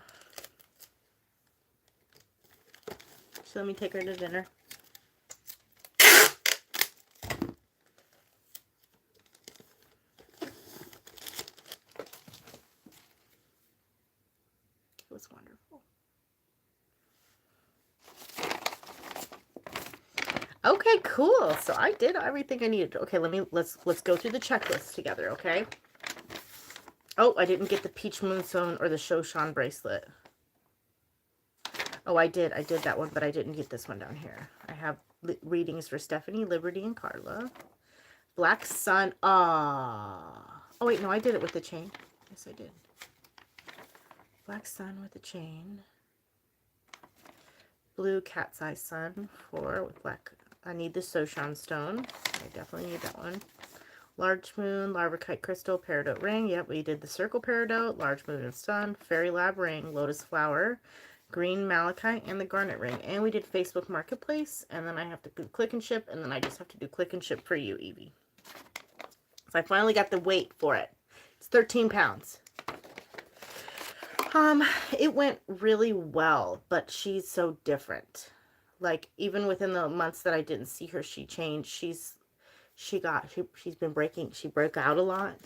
So let me take her to dinner. It was wonderful. Okay, cool. So I did everything I needed. Okay, let's go through the checklist together, okay? Oh, I didn't get the Peach Moonstone or the Shoshan bracelet. Oh, I did that one, but I didn't get this one down here. I have readings for Stephanie, Liberty, and Carla. Black Sun. Ah. Oh, wait, no, I did it with the chain. Yes, I did. Black Sun with the chain. Blue Cat's Eye Sun with black. I need the Shoshan Stone. I definitely need that one. Large Moon, Larvakite Crystal, Peridot Ring. Yep, we did the Circle Peridot, Large Moon and Sun, Fairy Lab Ring, Lotus Flower, Green Malachite, and the Garnet Ring. And we did Facebook Marketplace, and then I have to do Click and Ship, and then I just have to do Click and Ship for you, Evie. So I finally got the weight for it. It's 13 pounds. It went really well, but she's so different. Like, even within the months that I didn't see her, she changed. She's been she broke out a lot.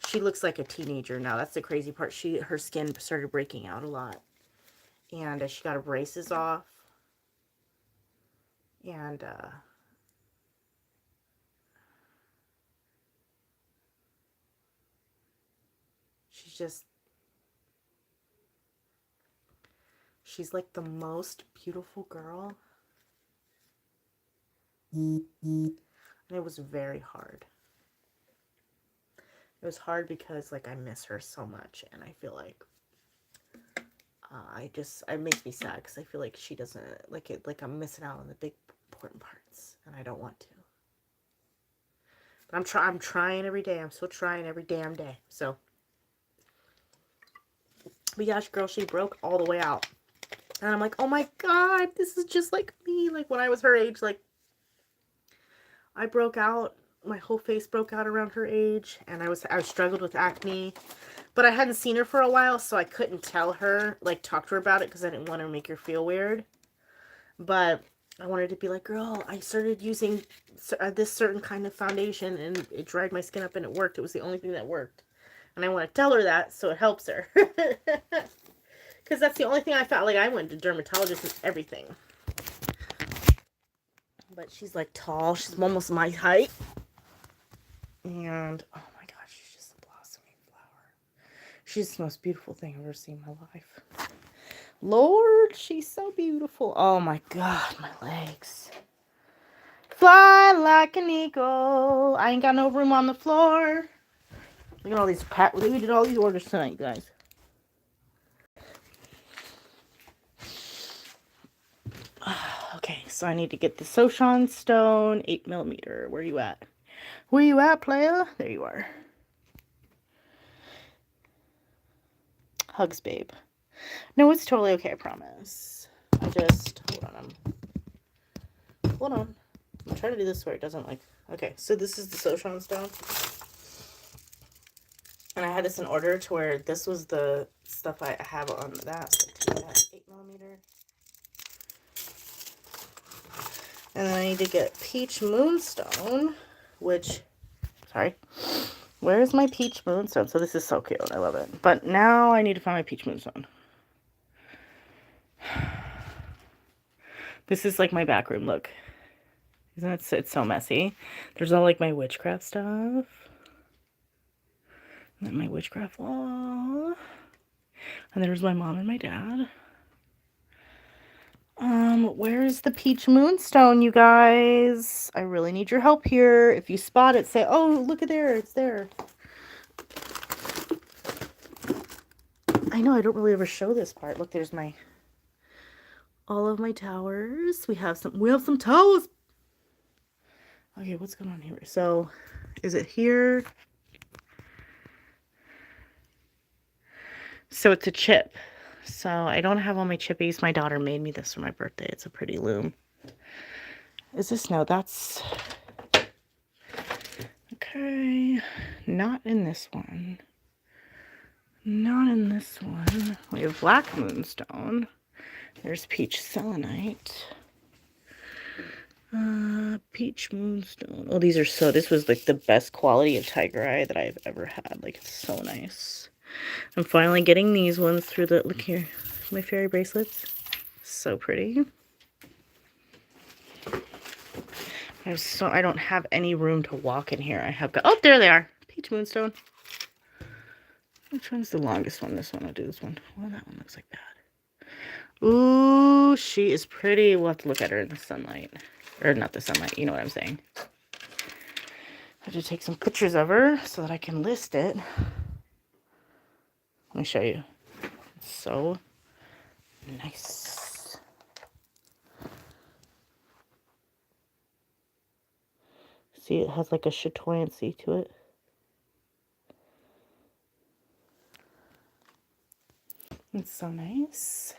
She looks like a teenager now. That's the crazy part. Her skin started breaking out a lot. And she got her braces off. And she's like the most beautiful girl. And it was very hard. It was hard because, like, I miss her so much, and I feel like it makes me sad because I feel like she doesn't, like, I'm missing out on the big important parts, and I don't want to. But I'm trying every day. I'm still trying every damn day. So, but yeah, girl, she broke all the way out. And I'm like, oh my God, this is just like me. Like, when I was her age, like, I broke out. My whole face broke out around her age. And I struggled with acne. But I hadn't seen her for a while, so I couldn't tell her, like, talk to her about it because I didn't want to make her feel weird. But I wanted to be like, girl, I started using this certain kind of foundation, and it dried my skin up, and it worked. It was the only thing that worked. And I want to tell her that so it helps her. Because that's the only thing I felt. Like, I went to dermatologists and everything. But she's, like, tall. She's almost my height. And, oh my gosh, she's just a blossoming flower. She's the most beautiful thing I've ever seen in my life. Lord, she's so beautiful. Oh my God, my legs. Fly like an eagle. I ain't got no room on the floor. Look at all these we did all these orders tonight, guys. Okay, so I need to get the Soshan Stone 8mm. Where you at? Where you at, playa? There you are. Hugs, babe. No, it's totally okay, I promise. Hold on. I'm trying to do this where it doesn't, like, okay, so this is the Soshan Stone. And I had this in order to where this was the stuff I have on that. So take that 8mm. And then I need to get Peach Moonstone, which, sorry. Where's my Peach Moonstone? So this is so cute. I love it. But now I need to find my Peach Moonstone. This is like my back room. Look. Isn't it? It's so messy. There's all like my witchcraft stuff. And then my witchcraft wall. And there's my mom and my dad. Where's the Peach Moonstone, you guys? I really need your help here. If you spot it, say, oh, look at there. It's there. I know I don't really ever show this part. Look, there's all of my towers. We have some towers. Okay, what's going on here? So, is it here? So it's a chip. So I don't have all my chippies. My daughter made me this for my birthday. It's a pretty loom. Is this? No, that's... Okay. Not in this one. Not in this one. We have Black Moonstone. There's Peach Selenite. Peach Moonstone. Oh, these are so... This was like the best quality of Tiger Eye that I've ever had. Like, it's so nice. I'm finally getting these ones through the... Look here. My fairy bracelets. So pretty. I don't have any room to walk in here. I have got... Oh, there they are. Peach Moonstone. Which one's the longest one? This one. I'll do this one. Well, that one looks like that. Ooh, she is pretty. We'll have to look at her in the sunlight. Or not the sunlight. You know what I'm saying. I have to take some pictures of her so that I can list it. Let me show you. It's so nice. See, it has like a chatoyancy to it. It's so nice.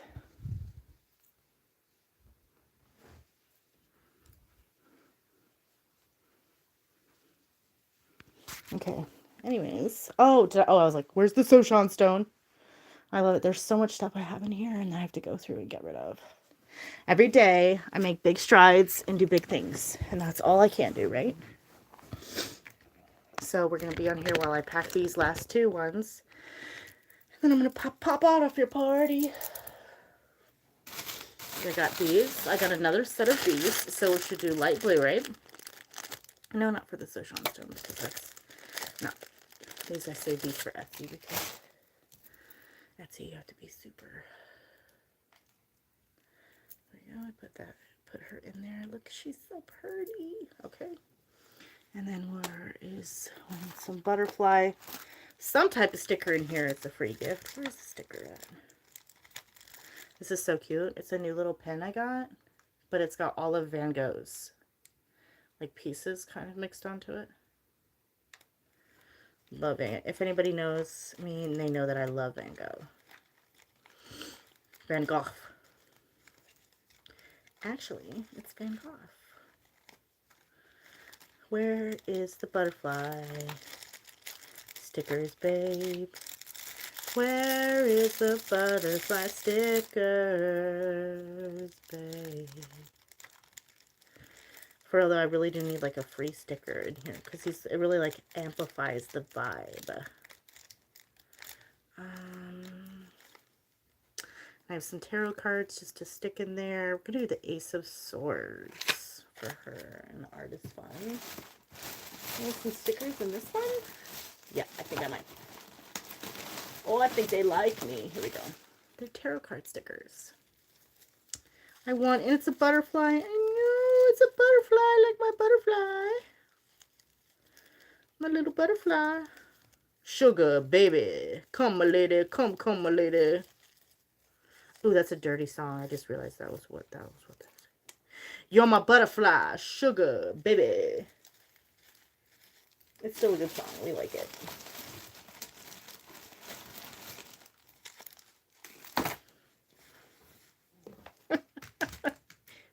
Okay. Anyways. I was like, where's the Soshan Stone? I love it. There's so much stuff I have in here and I have to go through and get rid of. Every day I make big strides and do big things. And that's all I can do, right? So we're going to be on here while I pack these last two ones. And then I'm going to pop out of your party. I got these. I got another set of these. So we should do light blue, right? No, not for the social stones. Because that's not. These I saved these for Etsy because Etsy you have to be super. There you go. I put her in there. Look, she's so pretty. Okay. And then where is some butterfly? Some type of sticker in here. It's a free gift. Where's the sticker at? This is so cute. It's a new little pen I got, but it's got all of Van Gogh's like pieces kind of mixed onto it. Loving it. If anybody knows me, they know that I love Van Gogh. Van Gogh. Actually, it's Van Gogh. Where is the butterfly? Stickers, babe. Where is the butterfly stickers, babe? For although I really do need like a free sticker in here because it really like amplifies the vibe. I have some tarot cards just to stick in there. We're gonna do the Ace of Swords for her and the artist one. There's some stickers in this one. Yeah, I think I might. Oh, I think they like me. Here we go. They're tarot card stickers. And it's a butterfly. I know, it's a butterfly, like my butterfly. My little butterfly. Sugar, baby. Come, my lady. Come, my lady. Ooh, that's a dirty song. I just realized that was what that was. You're my butterfly. Sugar, baby. It's still a good song. We like it.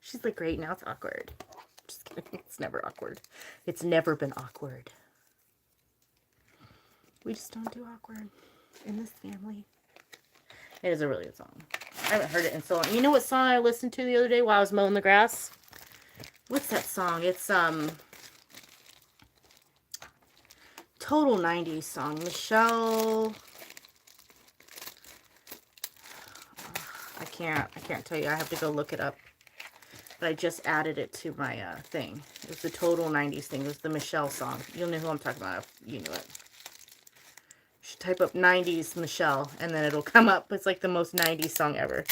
She's like, great, now it's awkward. Just kidding. It's never awkward. It's never been awkward. We just don't do awkward in this family. It is a really good song. I haven't heard it in so long. You know what song I listened to the other day while I was mowing the grass? What's that song? It's total 90s song. Michelle. I can't tell you. I have to go look it up. But I just added it to my thing. It was the total 90s thing. It was the Michelle song. You'll know who I'm talking about if you knew it. You should type up 90s Michelle and then it'll come up. It's like the most 90s song ever.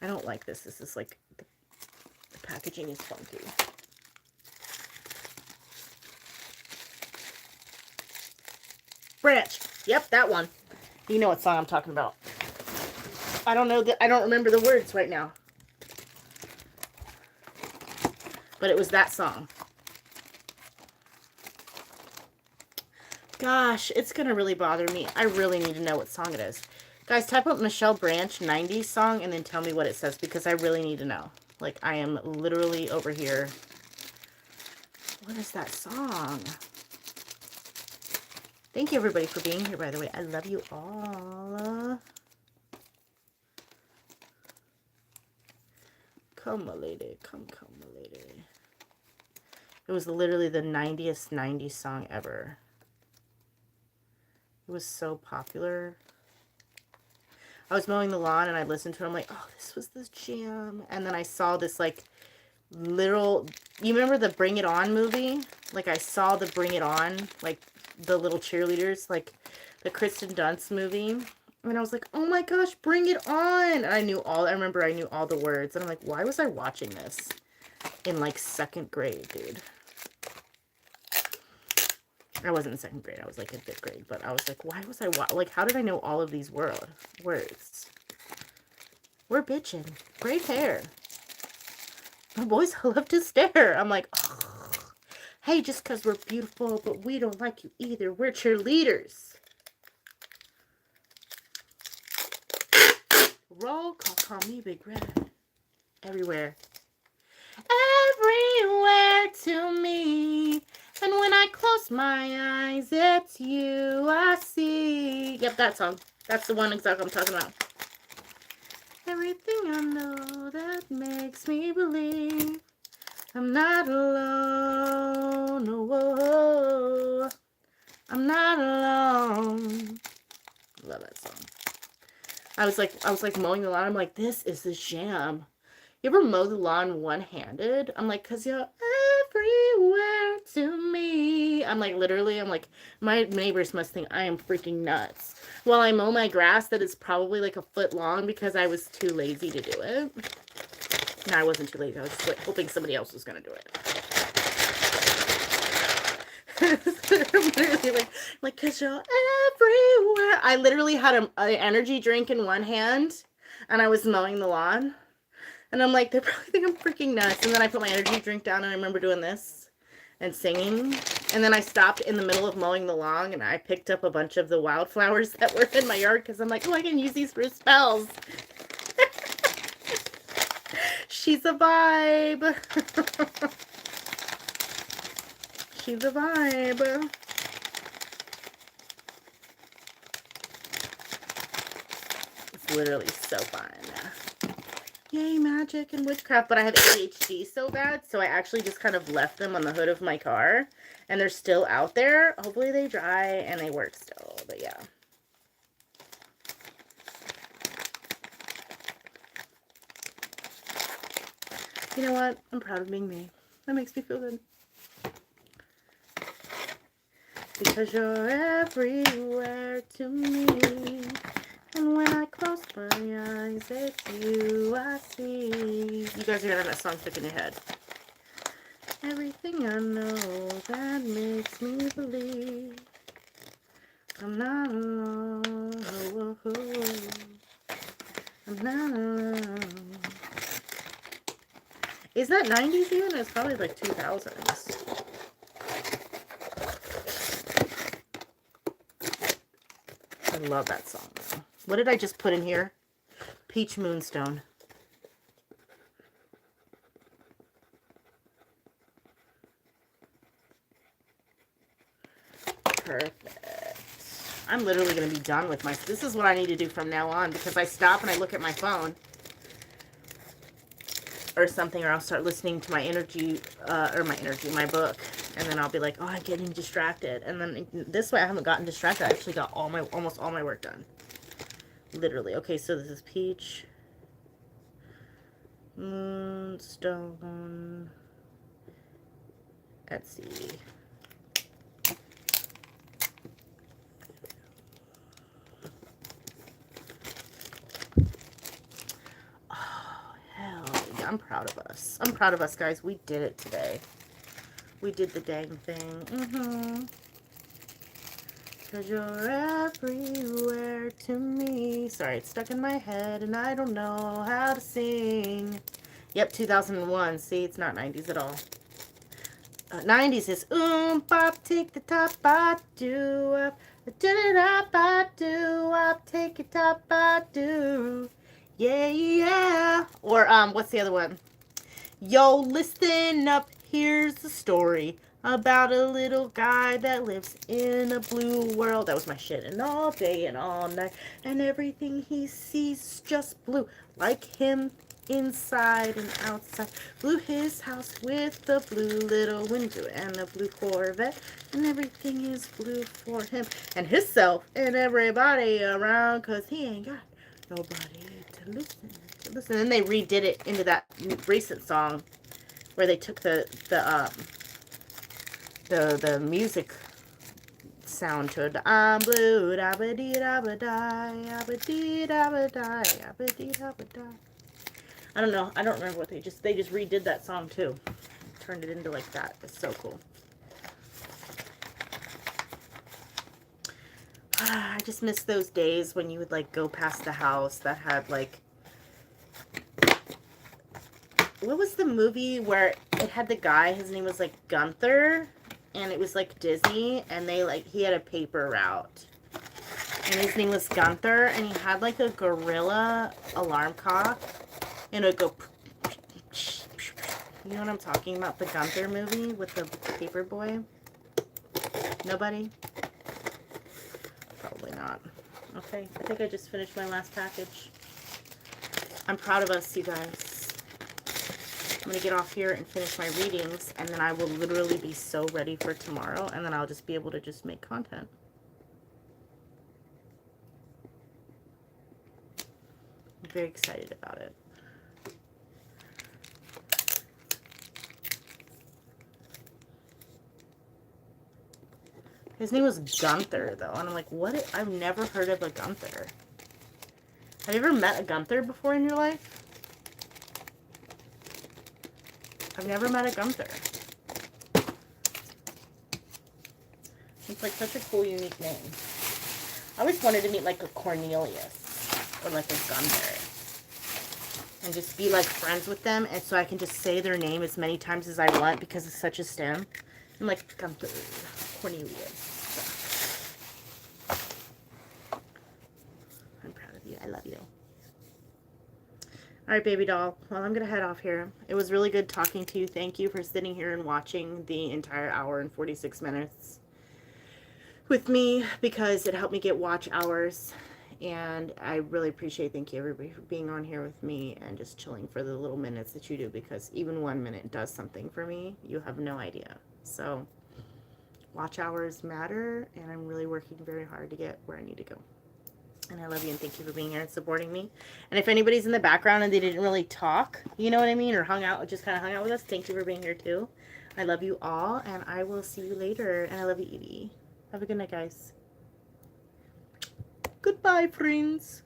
I don't like this. This is like, the packaging is funky. Branch. Yep, that one. You know what song I'm talking about. I don't know that. I don't remember the words right now. But it was that song. Gosh, it's going to really bother me. I really need to know what song it is. Guys, type up Michelle Branch 90s song and then tell me what it says because I really need to know. Like, I am literally over here. What is that song? Thank you, everybody, for being here, by the way. I love you all. Come, my lady. Come, my lady. It was literally the 90s song ever. It was so popular. I was mowing the lawn and I listened to it. I'm like, oh, this was the jam. And then I saw this, like, little... You remember the Bring It On movie? Like, I saw the Bring It On, like, the little cheerleaders, like, the Kristen Dunst movie. And I was like, oh my gosh, Bring It On! And I remember I knew all the words. And I'm like, why was I watching this in, like, 2nd grade, dude? I wasn't in 2nd grade. I was, like, in 5th grade. But I was like, why was I like, how did I know all of these words? We're bitching. Great hair. My boys love to stare. I'm like, oh. Hey, just because we're beautiful, but we don't like you either. We're cheerleaders. Roll call me Big Red. Everywhere. Everywhere to me. And when I close my eyes, it's you I see. Yep, that song. That's the one exactly I'm talking about. Everything I know that makes me believe I'm not alone. Oh, I'm not alone. Love that song. I was like mowing the lawn. I'm like, this is the jam. You ever mow the lawn one-handed? I'm like, cause you're everywhere to me. I'm like, literally, I'm like, my neighbors must think I am freaking nuts. While I mow my grass that is probably like a foot long because I was too lazy to do it. No, I wasn't too lazy. I was just like, hoping somebody else was gonna do it. I'm literally like, cause you're everywhere. I literally had an energy drink in one hand, and I was mowing the lawn. And I'm like, they probably think I'm freaking nuts. And then I put my energy drink down, and I remember doing this and singing. And then I stopped in the middle of mowing the lawn, and I picked up a bunch of the wildflowers that were in my yard because I'm like, oh, I can use these for spells. She's a vibe. She's a vibe. It's literally so fun. Yay, magic and witchcraft. But I have ADHD so bad, so I actually just kind of left them on the hood of my car. And they're still out there. Hopefully they dry and they work still. But yeah. You know what? I'm proud of being me. That makes me feel good. Because you're everywhere to me. And when I close my eyes, it's you I see. You guys are hearing that song stuck in your head. Everything I know that makes me believe I'm not alone. Oh, oh, oh. I'm not alone. Is that 90s even? It's probably like 2000s. I love that song. What did I just put in here? Peach Moonstone. Perfect. I'm literally going to be done with my... This is what I need to do from now on because I stop and I look at my phone or something, or I'll start listening to my my book, and then I'll be like, oh, I'm getting distracted. And then this way I haven't gotten distracted. I actually got almost all my work done. Literally. Okay, so this is Peach Moonstone. Etsy. Oh, hell yeah. I'm proud of us. I'm proud of us, guys. We did it today. We did the dang thing. Cause you're everywhere to me. Sorry, it's stuck in my head and I don't know how to sing. Yep, 2001. See, it's not 90s at all. 90s is bop, take the top, I do up, I do up, take your top, I do. Yeah, yeah. Or what's the other one? Yo, listen up, here's the story about a little guy that lives in a blue world. That was my shit. And all day and all night, and everything he sees just blue, like him inside and outside. Blue his house with the blue little window and a blue Corvette, and everything is blue for him and himself and everybody around, cause he ain't got nobody to listen. And they redid it into that recent song where they took the music sound to it. I'm blue, da ba dee da ba die, ba dee da ba die, ba dee da ba die. I don't know. I don't remember what they just redid that song too. Turned it into like that. It's so cool. I just miss those days when you would like go past the house that had like, what was the movie where it had the guy, his name was like Gunther, and it was like Disney, and they like, he had a paper route, and his name was Gunther, and he had like a gorilla alarm clock, and it would go, you know what I'm talking about, the Gunther movie with the paper boy? Nobody? Probably not. Okay, I think I just finished my last package. I'm proud of us, you guys. I'm going to get off here and finish my readings, and then I will literally be so ready for tomorrow, and then I'll just be able to just make content. I'm very excited about it. His name was Gunther, though, and I'm like, what? I've never heard of a Gunther. Have you ever met a Gunther before in your life? I've never met a Gunther. It's like such a cool, unique name. I always wanted to meet like a Cornelius or like a Gunther and just be like friends with them, and so I can just say their name as many times as I want because it's such a stem. I'm like Gunther, Cornelius. I'm proud of you. I love you. All right, baby doll. Well, I'm going to head off here. It was really good talking to you. Thank you for sitting here and watching the entire hour and 46 minutes with me because it helped me get watch hours. And I really appreciate, thank you everybody for being on here with me and just chilling for the little minutes that you do, because even 1 minute does something for me. You have no idea. So watch hours matter, and I'm really working very hard to get where I need to go. And I love you, and thank you for being here and supporting me. And if anybody's in the background and they didn't really talk, you know what I mean, or hung out, just kind of hung out with us, thank you for being here too. I love you all, and I will see you later. And I love you, Edie. Have a good night, guys. Goodbye, friends.